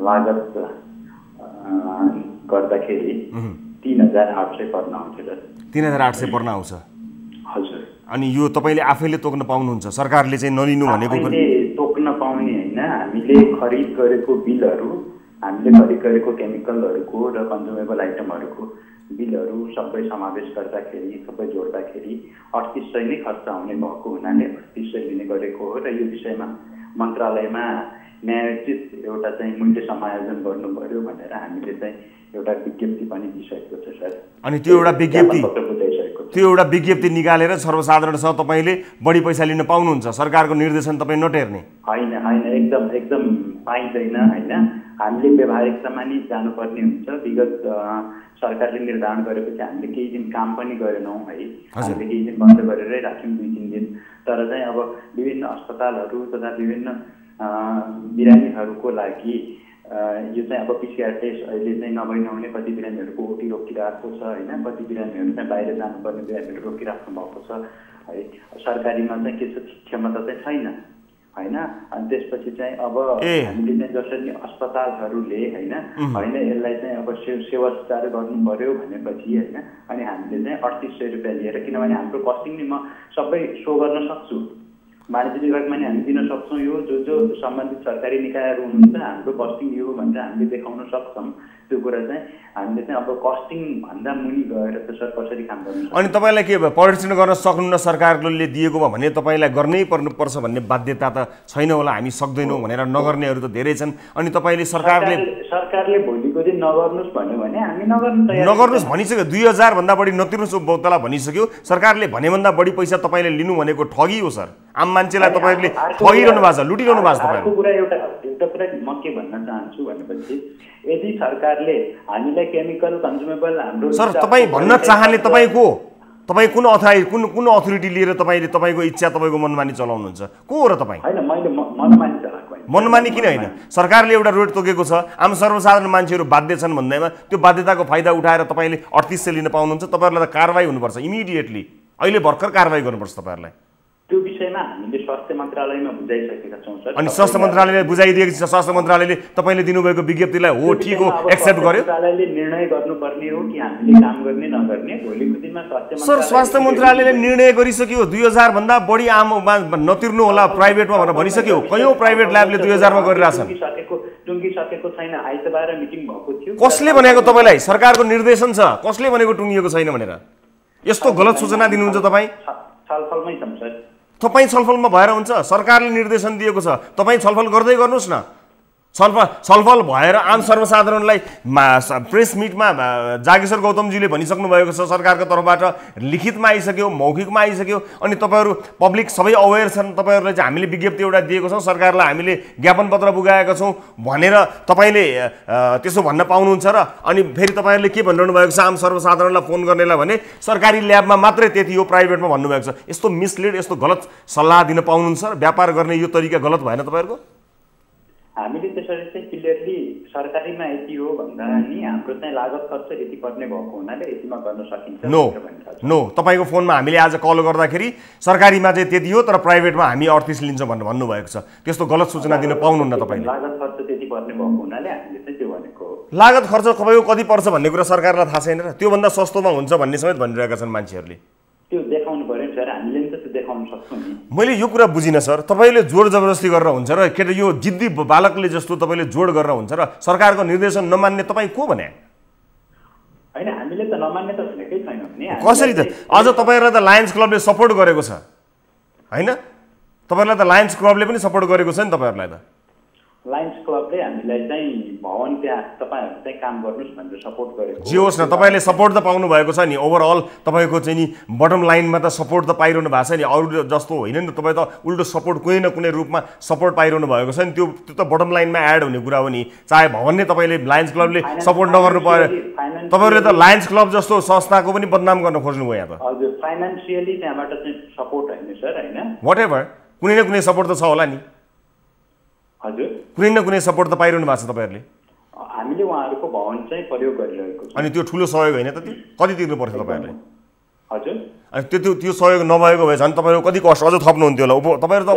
लागत गर्दाखेरि 3800 पर्न आउँछ। 3800 पर्न आउँछ। हजुर। अनि यो तपाईँले आफैले तोक्न पाउनुहुन्छ, सरकारले चाहिँ नलिनु भनेको? तोक्न पाउने होइन, हामीले खरिद गरेको बिलहरू, हामीले खरिद गरेको केमिकलहरूको र कन्ज्युमेबल आइटमहरूको बिलहरू सबै समावेश गर्दाखेरि सबै जोड्दाखेरि 3800 नै खर्च आउने भएको हुनाले 3800 लिने गरेको हो। र यो विषयमा मन्त्रालयमा न्यायोचित एउटा चाहिँ मूल्य समायोजन गर्नु पर्यो भनेर हामीले चाहिँ एउटा विज्ञप्ति पनि दिइसकेको छ सर। अनि त्यो एउटा विज्ञप्ति निकालेर सर्वसाधारणसँग तपाईँले बढी पैसा लिन पाउनुहुन्छ, सरकारको निर्देशन तपाईँ नटेर्ने? होइन होइन, एकदम पाइँदैन होइन। हामीले व्यवहारिकतामा नि जानुपर्ने हुन्छ। विगत सरकारले निर्धारण गरेपछि हामीले केही दिन काम पनि गरेनौँ है, हामीले केही दिन बन्द गरेरै राख्यौँ 2-3 दिन। तर चाहिँ अब विभिन्न अस्पतालहरू तथा विभिन्न बिरामीहरूको लागि यो चाहिँ अब PCR टेस्ट अहिले चाहिँ नभइनहुने कति बिरामीहरूको ओटी रोकिरहेको छ होइन, कति बिरामीहरू चाहिँ बाहिर जानुपर्ने बिरामीहरू रोकिराख्नु भएको छ है। सरकारीमा चाहिँ के छ, क्षमता चाहिँ छैन होइन। अनि त्यसपछि चाहिँ अब हामीले चाहिँ जसरी अस्पतालहरूले होइन यसलाई चाहिँ अब सेवा सुचारू गर्नु पर्यो भनेपछि होइन, अनि हामीले चाहिँ 3800 रुपियाँ लिएर, किनभने हाम्रो कस्टिङ नि म सबै सो गर्न सक्छु, वाणिज्य विभागमा नि हामी दिन सक्छौँ। यो जो सम्बन्धित सरकारी निकायहरू हुनुहुन्छ हाम्रो कस्टिङ यो भनेर हामीले देखाउन सक्छौँ। त्यो कुरा चाहिँ हामीले चाहिँ अब कस्टिङ भन्दा मुनि गएर त सर कसरी काम गर्नु? अनि तपाईँलाई के भयो, परीक्षण गर्न सक्नुहुन्न सरकारले दिएको भयो भने तपाईँलाई गर्नै पर्नुपर्छ भन्ने बाध्यता त छैन होला? हामी सक्दैनौँ भनेर नगर्नेहरू त धेरै छन्। अनि तपाईँले सरकारले भोलिको दिन नगर्नुहोस् भन्यो भने हामी नगर्नुहोस् भनिसक्यो, 2000 भन्दा बढी नतिर्नुहोस् उपभोक्तालाई भनिसक्यो। सरकारले भनेभन्दा बढी पैसा तपाईँले लिनु भनेको ठगी हो सर। आम मान्छेलाई तपाईँहरूले ठगिरहनु भएको छ, लुटिरहनु भएको छ तपाईँले। कुरा एउटा कुरा म के भन्न चाहन्छु भनेपछि यदि सरकारले हामीलाई केमिकल कन्ज्युमेबल हाम्रो सर तपाईँ भन्न चाहने तपाईँ तपाईँ कुन अथोरिटी लिएर तपाईँको इच्छा तपाईँको मनमानी चलाउनुहुन्छ? को हो र तपाईँ? होइन, मैले मनमानी चलाएको होइन। मनमानी किन होइन? सरकारले एउटा रोड तोकेको छ, आम सर्वसाधारण मान्छेहरू बाध्य छन् भन्दैमा त्यो बाध्यताको फाइदा उठाएर तपाईँले 3800 लिन पाउनुहुन्छ। तपाईँहरूलाई त कारवाही हुनुपर्छ इमिडिएटली। अहिले भर्खर कारवाही गर्नुपर्छ तपाईँहरूलाई। त्यो विषयमा हामीले स्वास्थ्य मन्त्रालयमा बुझाइसकेका छौँ सर। अनि स्वास्थ्य मन्त्रालयले बुझाइदिएको छ, स्वास्थ्य मन्त्रालयले तपाईँले दिनुभएको विज्ञप्तिलाई हो ठिक हो एक्सेप्ट गर्यो? मन्त्रालयले निर्णय गर्नुपर्ने हो कि हामीले काम गर्ने नगर्ने भोलिको दिनमा स्वास्थ्य मन्त्रालयले निर्णय गरिसक्यो। 2000 भन्दा बढी आम नतिर्नु होला प्राइभेटमा भनेर भनिसक्यो। कयौं प्राइभेट ल्याबले 2000 मा गरिरहेछन्। टुङ्गिसकेको छैन। आइतबार मिटिङ भएको थियो। कसले भनेको तपाईँलाई? सरकारको निर्देशन छ। कसले भनेको टुङ्गिएको छैन भनेर? यस्तो गलत सूचना दिनुहुन्छ तपाईँ? छलफलमै छौँ सर। तपाईँ छलफलमा भएर हुन्छ? सरकारले निर्देशन दिएको छ, तपाईँ छलफल गर्दै गर्नुहोस् न। छलफल भएर आम सर्वसाधारणलाई प्रेस मिटमा जागेश्वर गौतमजीले भनिसक्नु भएको छ, सरकारको तर्फबाट लिखितमा आइसक्यो, मौखिकमा आइसक्यो। अनि तपाईँहरू पब्लिक सबै अवेर छन्। तपाईँहरूलाई चाहिँ हामीले विज्ञप्ति एउटा दिएको छौँ, सरकारलाई हामीले ज्ञापन पत्र पुगाएका छौँ भनेर तपाईँले त्यसो भन्न पाउनुहुन्छ र अनि फेरि तपाईँहरूले के भनिरहनु भएको छ आम सर्वसाधारणलाई फोन गर्नेलाई भने सरकारी ल्याबमा मात्रै त्यति हो, प्राइभेटमा भन्नुभएको छ। यस्तो मिसलिड, यस्तो गलत सल्लाह दिन पाउनुहुन्छ र व्यापार गर्ने यो तरिका गलत भएन तपाईँहरूको? हामीले त्यसरी चाहिँ क्लियरली सरकारीमा यति हो भन्दा नि हाम्रो चाहिँ लागत खर्च यति पर्ने भएको हुनाले यतिमा गर्न सकिन्छ। नो, तपाईँको फोनमा हामीले आज कल गर्दाखेरि सरकारीमा चाहिँ त्यति हो तर प्राइभेटमा हामी 38 लिन्छौँ भनेर भन्नुभएको छ। त्यस्तो गलत सूचना दिन पाउनुहुन्न तपाईँले। लागत खर्च त्यति पर्ने भएको हुनाले हामीले चाहिँ त्यो भनेको हो। लागत खर्च तपाईँको कति पर्छ भन्ने कुरा सरकारलाई थाहा छैन र त्योभन्दा सस्तोमा हुन्छ भन्ने समेत भनिरहेका छन् मान्छेहरूले। त्यो देखाउनु पर्यो सर, हामीले नि त त्यो देखाउन सक्छौँ नि। मैले यो कुरा बुझिनँ सर, तपाईँले जोड जबरजस्ती गरेर हुन्छ र के यो जिद्दी बालकले जस्तो तपाईँले जोड गरेर हुन्छ र सरकारको निर्देशन नमान्ने तपाईँ को भने? होइन, हामीले त नमान्ने त भनेकै छैनौँ नि। कसरी त? अझ तपाईँहरूलाई त लायन्स क्लबले सपोर्ट गरेको छ होइन? तपाईँहरूलाई त लायन्स क्लबले पनि सपोर्ट गरेको छ नि तपाईँहरूलाई त। लायन्स क्लबले हामीलाई चाहिँ भवन त्यहाँ तपाईँहरू चाहिँ काम गर्नुहोस् भनेर सपोर्ट गरेको। जे होस् न, तपाईँले सपोर्ट त पाउनु भएको छ नि। ओभरअल तपाईँको चाहिँ नि बटम लाइनमा त सपोर्ट त पाइरहनु भएको छ नि। अरू जस्तो होइन नि, तपाईँ त उल्टो सपोर्ट कुनै न कुनै रूपमा सपोर्ट पाइरहनु भएको छ नि। त्यो त बटम लाइनमा एड हुने कुरा हो नि। चाहे भवन नै तपाईँले लायन्स क्लबले सपोर्ट नगर्नु पर्यो, तपाईँहरूले त लायन्स क्लब जस्तो संस्थाको पनि बदनाम गर्न खोज्नुभयो यहाँ त। हजुर, फाइनेन्सियली त्यहाँबाट चाहिँ सपोर्ट होइन सर, होइन वाट एभर कुनै न कुनै सपोर्ट त छ होला नि। हजुर, कुनै न कुनै सपोर्ट त पाइरहनु भएको छ तपाईँहरूले। हामीले उहाँहरूको भवन चाहिँ प्रयोग गरिरहेको छ। अनि त्यो ठुलो सहयोग होइन त? त्यो कति तिर्नु पर्छ तपाईँहरूले? हजुर, अनि त्यो सहयोग नभएको भए झन् तपाईँहरू कति कष्ट अझ थप्नुहुन्थ्यो होला। तपाईँहरू त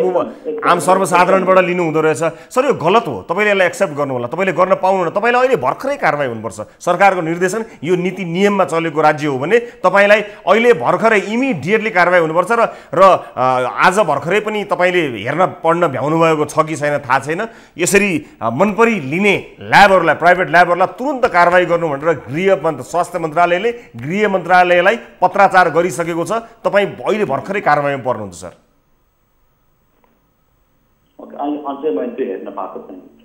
आम सर्वसाधारणबाट लिनु हुँदो रहेछ सर। यो गलत हो, तपाईँले यसलाई एक्सेप्ट गर्नु होला। तपाईँले गर्न पाउनुहुन्न। तपाईँलाई अहिले भर्खरै कारवाही हुनुपर्छ। सरकारको निर्देशन, यो नीति नियममा चलेको राज्य हो भने तपाईँलाई अहिले भर्खरै इमिडिएटली कारवाही हुनुपर्छ। र आज भर्खरै पनि तपाईँले हेर्न पढ्न भ्याउनु भएको छ कि छैन थाहा छैन। यसरी मनपरी लिने ल्याबहरूलाई, प्राइभेट ल्याबहरूलाई तुरन्त कारवाही गर्नु भनेर स्वास्थ्य मन्त्रालयले गृह मन्त्रालयलाई पत्राचार गरिसकेको छ। तपाईँ अहिले भर्खरै कारवाहीमा पर्नुहुन्छ सर।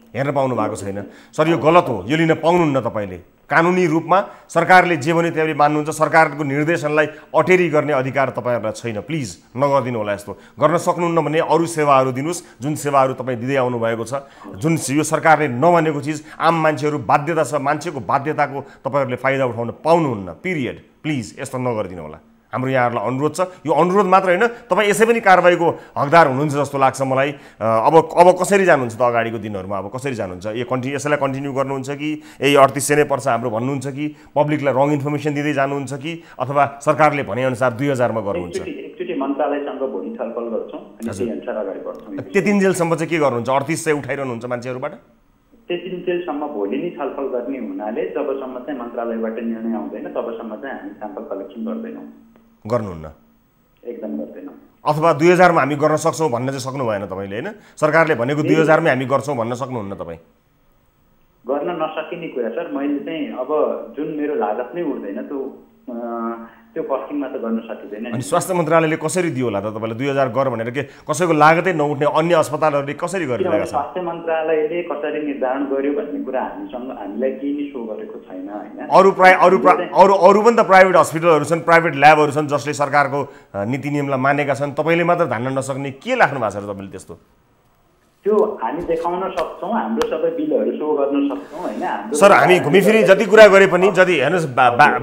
हेर्न पाउनु भएको छैन सर, यो गलत हो। यो लिन पाउनुहुन्न तपाईँले। कानुनी रूपमा सरकारले जे भने त्यसले मान्नुहुन्छ। सरकारको निर्देशनलाई अटेरी गर्ने अधिकार तपाईँहरूलाई छैन। प्लिज नगरिदिनु होला। यस्तो गर्न सक्नुहुन्न भने अरू सेवाहरू दिनुहोस्, जुन सेवाहरू तपाईँ दिँदै आउनु भएको छ। जुन यो सरकारले नभनेको चिज आम मान्छेहरू बाध्यता छ, मान्छेको बाध्यताको तपाईँहरूले फाइदा उठाउन पाउनुहुन्न। पिरियड। प्लिज यस्तो नगरिदिनु होला। हाम्रो यहाँहरूलाई अनुरोध छ। यो अनुरोध मात्र होइन, तपाईँ यसै पनि कारवाहीको हकदार हुनुहुन्छ जस्तो लाग्छ मलाई। अब कसरी जानुहुन्छ त अगाडिको दिनहरूमा? अब कसरी जानुहुन्छ? यसैलाई कन्टिन्यू गर्नुहुन्छ कि 3800 नै पर्छ हाम्रो भन्नुहुन्छ कि पब्लिकलाई रङ इन्फर्मेसन दिँदै जानुहुन्छ कि अथवा सरकारले भनेअनुसार 2000 मा गर्नुहुन्छ? एकचोटि मन्त्रालयसँग भोलि छलफल गर्छौँ अनि त्यही अनुसार अगाडि बढ्छौँ। त्यतिन्जेलसम्म चाहिँ के गर्नुहुन्छ? 3800 उठाइरहनुहुन्छ मान्छेहरूबाट? त्यतिन्जेलसम्म भोलि नै छलफल गर्ने हुनाले जबसम्म चाहिँ मन्त्रालयबाट निर्णय आउँदैन तबसम्म चाहिँ हामी स्याम्पल कलेक्सन गर्दैनौँ। गर्नुहुन्न? एकदम गर्दैनौँ। अथवा 2000 मा हामी गर्न सक्छौँ भन्न चाहिँ सक्नु भएन तपाईँले होइन? सरकारले भनेको 2000 मै हामी गर्छौँ भन्न सक्नुहुन्न तपाईँ? गर्न नसकिने कुरा सर। मैले चाहिँ अब जुन मेरो लागत नै उठ्दैन त्यो कस्टिङमा त गर्न सकिँदैन। अनि स्वास्थ्य मन्त्रालयले कसरी दियो होला त तपाईँलाई 2000 गर भनेर? के कसैको लागतै नउठ्ने अन्य अस्पतालहरूले कसरी गरिरहेका छन्? स्वास्थ्य मन्त्रालयले कसरी निर्धारण गर्यो भन्ने कुरा हामीलाई केही नै सो गरेको छैन होइन। अरू पनि त प्राइभेट हस्पिटलहरू छन्, प्राइभेट ल्याबहरू छन् जसले सरकारको नीति नियमलाई मानेका छन्। तपाईँले मात्र धान्न नसक्ने के लाग्नु भएको छ र तपाईँले त्यस्तो? त्यो हामी देखाउन सक्छौँ, हाम्रो सबै बिलहरू सो गर्न सक्छौँ होइन। सर हामी घुमिफिरी जति कुरा गरे पनि जति हेर्नुहोस्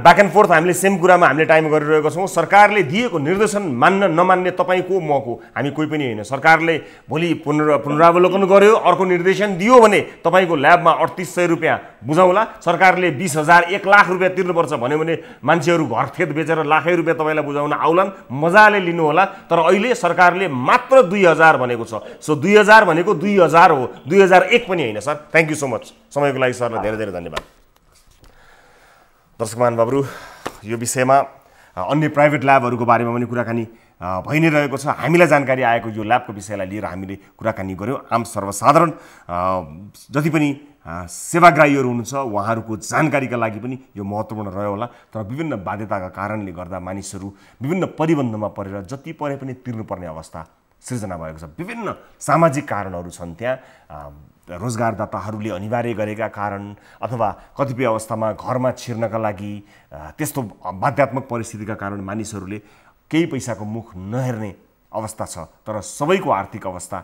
ब्याक एन्ड फोर्थ हामीले सेम कुरामा हामीले टाइम गरिरहेको छौँ। सरकारले दिएको निर्देशन मान्न नमान्ने तपाईँको मको हामी कोही पनि होइन। सरकारले भोलि पुनरावलोकन गर्यो, अर्को निर्देशन दियो भने तपाईँको ल्याबमा 3800 रुपियाँ बुझाउला। सरकारले 20,000 1 लाख रुपियाँ तिर्नुपर्छ भन्यो भने मान्छेहरू घर खेत बेचेर लाखै रुपियाँ तपाईँलाई बुझाउन आउलान्, मजाले लिनु होला। तर अहिले सरकारले मात्र 2000 भनेको छ। सो 2000 भनेको 2000 हो, 2001 पनि होइन sir. Thank you so much समयको लागि सरलाई धेरै धेरै धन्यवाद। दर्शक महानुभावहरू, यो विषयमा अन्य प्राइभेट ल्याबहरूको बारेमा पनि कुराकानी भइ नै रहेको छ। हामीलाई जानकारी आएको यो ल्याबको विषयलाई लिएर हामीले कुराकानी गऱ्यौँ। आम सर्वसाधारण जति पनि सेवाग्राहीहरू हुनुहुन्छ उहाँहरूको जानकारीका लागि पनि यो महत्त्वपूर्ण रह्यो होला। तर विभिन्न बाध्यताका कारणले गर्दा मानिसहरू विभिन्न परिबन्धमा परेर जति परे पनि तिर्नुपर्ने अवस्था सृजना भएको छ। विभिन्न सामाजिक कारणहरू छन् त्यहाँ, रोजगारदाताहरूले अनिवार्य गरेका कारण अथवा कतिपय अवस्थामा घरमा छिर्नका लागि त्यस्तो बाध्यात्मक परिस्थितिका कारण मानिसहरूले केही पैसाको मुख नहेर्ने अवस्था छ। तर सबैको आर्थिक अवस्था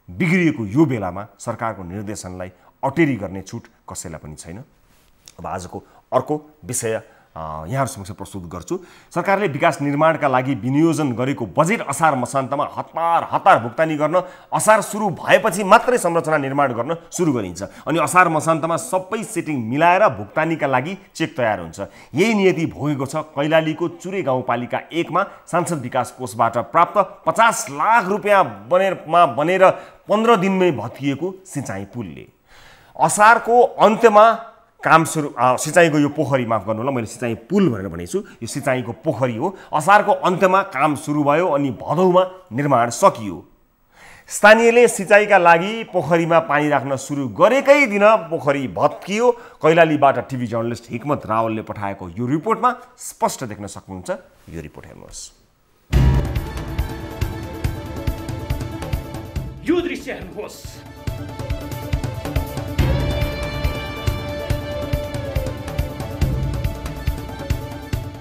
बिग्रिएको यो बेलामा सरकारको निर्देशनलाई अटेरी गर्ने छुट कसैलाई पनि छैन। अब आजको अर्को विषय यहाँहरु समक्ष प्रस्तुत गर्छु। सरकारले विकास निर्माणका लागि विनियोजन गरेको बजेट असार मसान्तमा हतार भुक्तानी गर्न असार सुरु भएपछि मात्रै संरचना निर्माण गर्न सुरु गरिन्छ अनि असार मसान्तमा सबै सेटिङ मिलाएर भुक्तानीका लागि चेक तयार हुन्छ। यही नियति भोगेको छ कैलालीको चुरे गाउँपालिका 1 मा सांसद विकास कोषबाट प्राप्त 50 लाख रुपैयाँ बनेर 15 दिनमै भत्किएको सिंचाई पुलले। असारको अन्त्यमा काम सुरु सिंचाईको यो पोखरी माफ गर्नु होला मैले सिंचाई पुल भनेर भनेछु, यो सिंचाईको पोखरी हो। असारको अन्त्यमा काम सुरु भयो अनि भदौमा निर्माण सकियो। स्थानीयले सिंचाईका लागि पोखरीमा पानी राख्न सुरु गरेकै दिन पोखरी भत्कियो। कैलालीबाट टिभी जर्नलिस्ट हिक्मत रावलले पठाएको यो रिपोर्टमा स्पष्ट देख्न सक्नुहुन्छ। यो रिपोर्ट हेर्नुहोस्। यो दृश्य हेर्नुहोस्।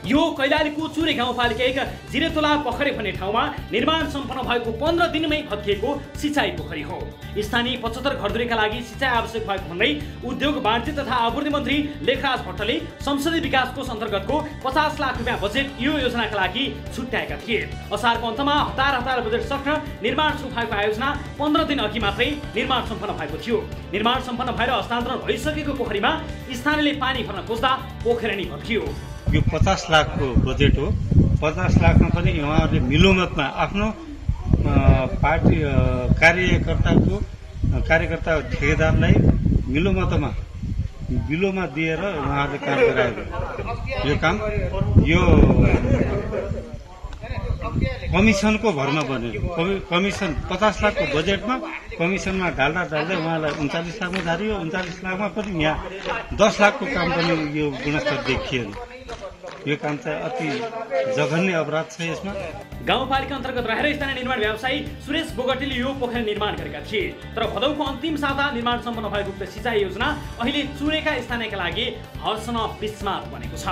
यो कैलालीको चुरे गाउँपालिका 1 जिरेतोला पोखरी भन्ने ठाउँमा निर्माण सम्पन्न भएको 15 दिनमै भत्किएको सिंचाई पोखरी हो। स्थानीय 75 घरधुरीका लागि सिंचाई आवश्यक भएको भन्दै उद्योग वाणिज्य तथा आपूर्ति मन्त्री लेखराज भट्टले संसदीय विकास कोष अन्तर्गतको 50 लाख रुपैयाँ बजेट यो योजनाका लागि छुट्याएका थिए। असारको अन्तमा हतार बजेट सक्न निर्माण सुरु भएको आयोजना 15 दिन अघि मात्रै निर्माण सम्पन्न भएको थियो। निर्माण सम्पन्न भएर हस्तान्तरण भइसकेको पोखरीमा स्थानीयले पानी भर्न खोज्दा पोखरी नै भत्कियो। यो 50 लाखको बजेट हो। 50 लाखमा पनि उहाँहरूले मिलोमतमा आफ्नो पार्टी कार्यकर्ता ठेकेदारलाई मिलोमतमा बिलोमा दिएर उहाँहरूले काम गराएको यो काम यो कमिसनको भरमा बन्यो। कमिसन 50 लाखको बजेटमा कमिसनमा ढाल्दा उहाँलाई 39 लाखमा झारियो। 39 लाखमा पनि यहाँ 10 लाखको काम पनि यो गुणस्तर देखिएन। यो काम चाहिँ अति जघन्य अपराध छ। यसमा गाउँपालिका अन्तर्गत रहेर स्थानीय निर्माण व्यवसायी सुरेश बोगटीले यो पोखरी निर्माण गरेका थिए। तर भदौको अन्तिम साता निर्माण सम्पन्न भएको उक्त सिंचाई योजना अहिले चुरेका स्थानीयका लागि हर्षण विस्मात बनेको छ।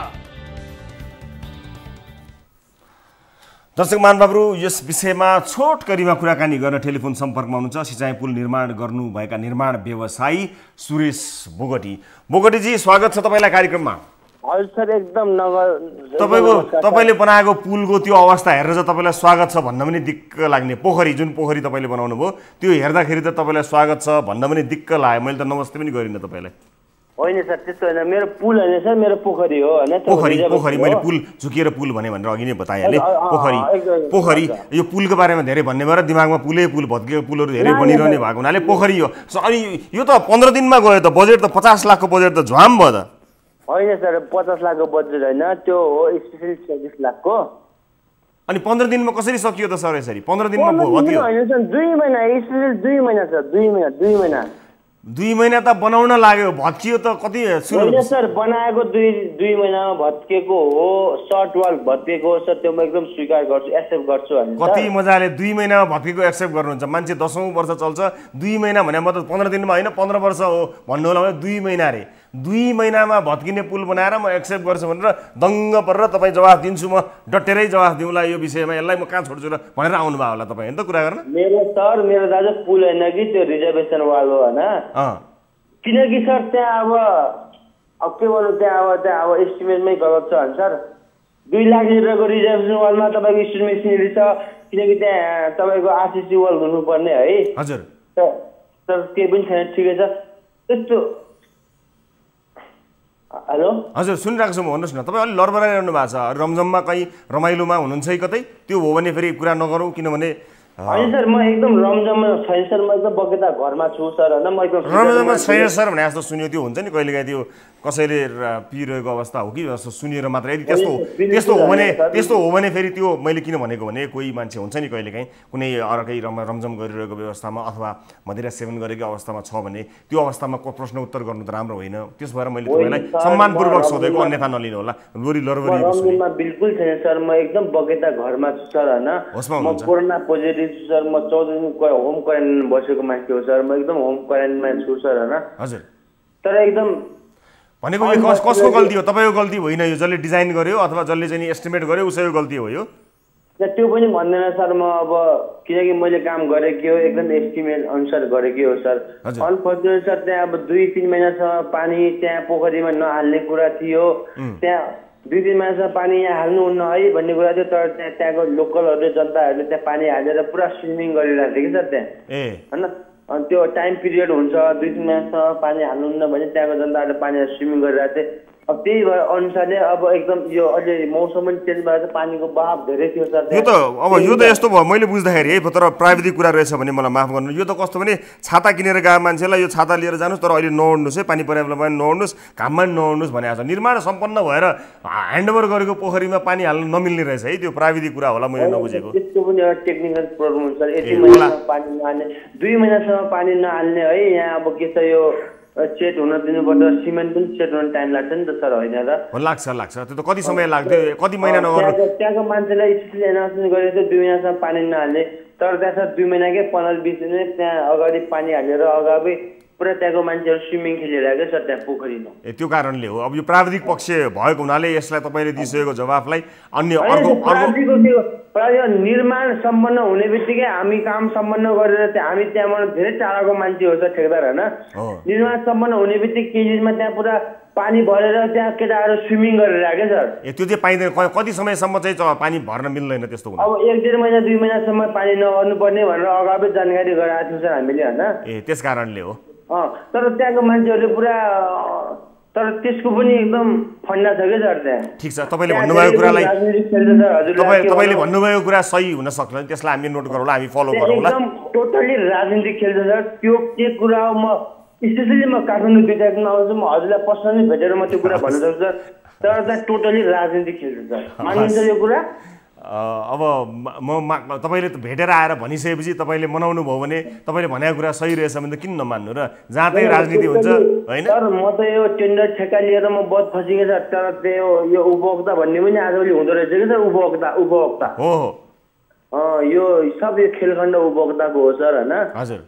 दर्शक महानुभावहरू, यस विषयमा छोटकरीमा कुराकानी गर्न टेलिफोन सम्पर्कमा हुनुहुन्छ सिंचाई पुल निर्माण गर्नुभएका निर्माण व्यवसायी सुरेश बोगटी। बोगटीजी स्वागत छ तपाईँलाई कार्यक्रममा। हजुर सर, एकदम तपाईँले बनाएको पुलको त्यो अवस्था हेरेर चाहिँ तपाईँलाई स्वागत छ भन्न पनि दिक्क लाग्ने। पोखरी जुन पोखरी तपाईँले बनाउनु भयो त्यो हेर्दाखेरि त तपाईँलाई स्वागत छ भन्न पनि दिक्क लाग्यो। मैले त नमस्ते पनि गरिनँ तपाईँलाई। होइन सर, त्यस्तो होइन। मेरो पुल होइन सर, मेरो पोखरी हो होइन। पोखरी मैले पुल झुकिएर पुल भने भनेर अघि नै बताइहालेँ। पोखरी यो पुलको बारेमा धेरै भन्ने भएर दिमागमा पुल भत्किएको पुलहरू धेरै बनिरहने भएको हुनाले पोखरी हो। अनि यो त 15 दिनमा गयो त बजेट त 50 लाखको बजेट त झ्वाम भयो त। होइन सर, 50 लाखको बजेट होइन, त्यो हो स्पेशली 24 लाखको। अनि 15 दिनमा कसरी सकियो त सर यसरी? 15 दिनमा भत्कियो? होइन सर, 2 महिना स्पेशली 2 महिना सर, 2 महिना त बनाउन लाग्यो, भत्कियो त कति? होइन सर, बनाएको 2 महिनामा भत्केको हो। सर्ट वाल भत्केको हो सर, त्यो म एकदम स्वीकार गर्छु, एक्सेप्ट गर्छु होइन। कति मजाले 2 महिनामा भत्केको एक्सेप्ट गर्नुहुन्छ। मान्छे 10औं वर्ष चल्छ, 2 महिना भने म त 15 दिनमा होइन 15 वर्ष हो भन्नु होला भने 2 महिना रे। 2 महिनामा भत्किने पुल बनाएर म एक्सेप्ट गर्छु भनेर दङ्ग परेर तपाईँ जवाफ दिन्छु, म डटेरै जवाफ दिउँला यो विषयमा, यसलाई म कहाँ छोड्छु र भनेर आउनुभयो होला तपाईँ होइन त कुरा गर्न? मेरो दाजु पुल होइन कि त्यो रिजर्भेसन वाल हो होइन, किनकि सर त्यहाँ अब के भन्नु, त्यहाँ अब एस्टिमेटमै गलत छ भने सर 2 लाख लिटरको रिजर्भेसन वालमा तपाईँको स्टिल मेसिनरी छ, किनकि त्यहाँ तपाईँको आरसिसी वाल हुनुपर्ने है। हजुर तर केही पनि छैन, ठिकै छ त्यस्तो। हेलो हजुर सुनिरहेको छु म, भन्नुहोस् न। तपाईँ अलिक लरबराइरहनु भएको छ, रमझममा कहीँ रमाइलोमा हुनुहुन्छ कि कतै? त्यो हो भने फेरि कुरा नगरौँ, किनभने होइन सर म एकदम रमझममा छैन सर, म एकदम बगेता घरमा छु सर होइन। म एकदम रमझममा छैन सर भने जस्तो सुन्यो, त्यो हुन्छ नि कहिलेकाहीँ त्यो कसैले पिरहेको अवस्था हो कि जस्तो सुनेर मात्र। यदि त्यस्तो हो भने फेरि त्यो मैले किन भनेको भने कोही मान्छे हुन्छ नि कहिलेकाहीँ कुनै अर्कै रमझम गरिरहेको व्यवस्थामा अथवा मदिरा सेवन गरेको अवस्थामा छ भने त्यो अवस्थामा प्रश्न उत्तर गर्नु त राम्रो होइन। त्यस भएर मैले तपाईँलाई सम्मानपूर्वक सोधेको, अन्यथा नलिनु होला। रमझममा बिल्कुल छैन सर, म एकदम बगेता घरमा छु सर होइन। म कोरोना पोजिटिभ छु सर, म 14 दिन होम क्वारेन्टाइन बसेको मान्छे हो सर, म एकदम होम क्वारेन्टाइनमा छु सर होइन। हजुर तर एकदम भनेको यो कसको गल्ती हो? तपाईँको गल्ती होइन यो, जसले डिजाइन गर्यो अथवा जसले चाहिँ एस्टिमेट गर्यो उसैको गल्ती हो यो? त्यो पनि भन्दैन सर म, अब किनकि मैले काम गरेको हो एकदम एस्टिमेट अनुसार गरेको हो सर। अनफर्चुनेट सर त्यहाँ अब 2-3 महिनासम्म पानी त्यहाँ पोखरीमा नहाल्ने कुरा थियो, त्यहाँ 2-3 महिनासम्म पानी यहाँ हाल्नुहुन्न है भन्ने कुरा थियो। तर त्यहाँको लोकलहरूले जनताहरूले त्यहाँ पानी हालेर पुरा स्विमिङ गरिरहेको थियो कि सर त्यहाँ होइन। अनि त्यो टाइम पिरियड हुन्छ 2-3 महिनासम्म पानी हाल्नुहुन्न भने त्यहाँको जनताहरूले पानी स्विमिङ गरिरहेको थिए। अब त्यही भएर अनुसारले अब एकदम यो अहिले मौसम पनि चेन्ज भएर पानीको बहाव धेरै थियो सर। यो त यस्तो भयो मैले बुझ्दाखेरि है, तर प्राविधिक कुरा रहेछ भने मलाई माफ गर्नु। यो त कस्तो भने छाता किनेर गएको मान्छेलाई यो छाता लिएर जानुहोस् तर अहिले नओड्नुहोस् है, पानी परेको बेलामा नओड्नुहोस्, घाममा पनि नओड्नुहोस् भनेको छ। निर्माण सम्पन्न भएर ह्यान्डओभर गरेको पोखरीमा पानी हाल्न नमिल्ने रहेछ है, त्यो प्राविधिक कुरा होला मैले नबुझेको। त्यस्तो पनि एउटा टेक्निकल प्रब्लम हुन्छ सर। 1 महिनासम्म पानी नहाल्ने, 2 महिनासम्म पानी नहाल्ने है। यहाँ अब के छ यो सेट हुन दिनुपर्छ, सिमेन्ट पनि सेट हुन टाइम लाग्छ नि त सर होइन र? लाग्छ त्यो त कति समय लाग्थ्यो, कति महिना नगर्नु? त्यहाँको मान्छेलाई स्पेसली एनाउन्समेन्ट गरेको थियो 2 महिनासम्म पानी नहाल्ने, तर त्यहाँ सर 2 महिनाकै 15-20 दिन त्यहाँ अगाडि पानी हालेर अगाडि पुरा त्यहाँको मान्छेहरू स्विमिङ खेलिरहेको सर त्यहाँ पोखरीमा। त्यो कारणले हो। अब यो प्राविधिक पक्ष भएको हुनाले यसलाई तपाईँले दिइसकेको जवाफलाई अन्य प्राय निर्माण सम्पन्न हुने बित्तिकै हामी काम सम्पन्न गरेर हामी त्यहाँबाट धेरै टाढाको मान्छे हो सर ठेकेदार होइन। निर्माण सम्पन्न हुने बित्तिकै केही दिनमा त्यहाँ पुरा पानी भरेर त्यहाँ केटाहरू स्विमिङ गरिरहेको सर। त्यो चाहिँ पाइँदैन, कति समयसम्म चाहिँ पानी भर्न मिल्दैन त्यस्तो हुँदा? अब 1-1.5 महिना 2 महिनासम्म पानी नभर्नु पर्ने भनेर अगावै जानकारी गराएको थियौँ सर हामीले होइन। त्यस कारणले हो। तर त्यहाँको मान्छेहरूले पुरा, तर त्यसको पनि एकदम फन्डा छ क्या सर त्यहाँ। ठिक छ, तपाईँले भन्नुभएको कुरालाई तपाईँले भन्नुभएको कुरा सही हुन सक्छ, त्यसलाई हामी नोट गरौँला, हामी फलो गरौँला। एकदम टोटल्ली राजनीतिक खेल्छ सर त्यो के कुरा हो। म स्पेसली म काठमाडौँ 2 तारिकमा आउँछु, म हजुरलाई पर्सनली भेटेर म त्यो कुरा भन्न सक्छु सर। तर त्यहाँ टोटल्ली राजनीतिक खेल्छ सर, मानिन्छ यो कुरा? अब तपाईँले त भेटेर आएर भनिसकेपछि तपाईँले मनाउनु भयो भने तपाईँले भनेको कुरा सही रहेछ भने त किन नमान्नु र? जहाँ चाहिँ राजनीति हुन्छ होइन। सर म त यो टेन्डर ठेक्का लिएर म बहुत फसिएँ सर। तर त्यो यो उपभोक्ता भन्ने पनि आजभोलि हुँदो रहेछ कि सर, उपभोक्ता हो यो सब यो खेलखण्ड उपभोक्ताको हो सर होइन। हजुर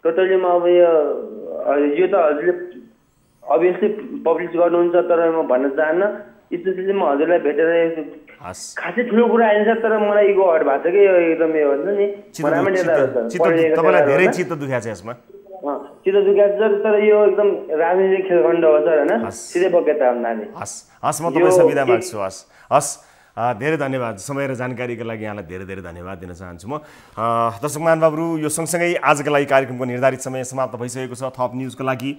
टोटली म अब यो त हजुरले अभियसली पब्लिस गर्नुहुन्छ, तर म भन्न चाहन्न। स्पेसली म हजुरलाई भेटेर खासै ठुलो कुरा आएन सर, तर मलाई इगो हट भएको छ कि यो एकदम यो भन्छ नि तपाईँलाई धेरै चित्त दुखेको छ यसमा? चित्त दुखेको छ सर, तर यो एकदम राजनीतिक खेलखण्ड हो सर होइन, सिधै बगेता हुनाले। हस् म तपाईँसँग बिदा माग्छु। हस् धेरै धन्यवाद, समय र जानकारीको लागि यहाँलाई धेरै धेरै धन्यवाद दिन चाहन्छु म। दर्शक महानुभावहरू, यो सँगसँगै आजको लागि कार्यक्रमको निर्धारित समय समाप्त भइसकेको छ। थप न्युजको लागि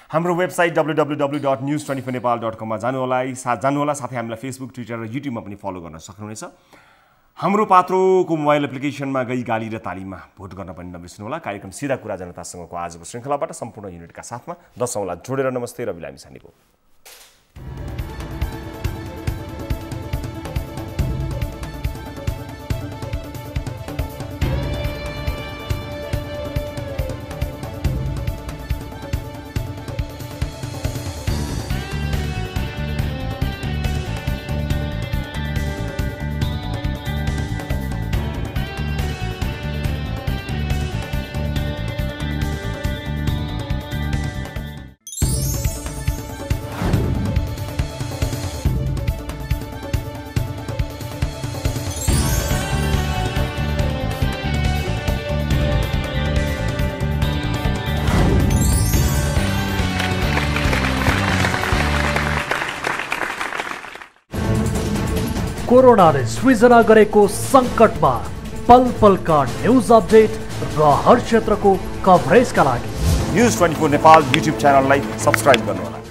हाम्रो वेबसाइट www.news24nepal.com मा जानुहोला, साथै हामीलाई फेसबुक, ट्विटर र युट्युबमा पनि फलो गर्न सक्नुहुनेछ। हाम्रो पात्रोको मोबाइल एप्लिकेसनमा गई गाली र तालीमा भोट गर्न पनि नबिर्सनुहोला। कार्यक्रम सिधा कुरा जनतासँगको आजको श्रृङ्खलाबाट सम्पूर्ण युनिटका साथमा दर्शकलाई जोडेर नमस्ते, रवि लामिछानेको। कोरोनाले सृजना गरेको सङ्कटमा पल पलका न्युज अपडेट र हर क्षेत्रको कभरेजका लागि न्युज 24 नेपाल युट्युब च्यानललाई सब्स्क्राइब गर्नुहोला।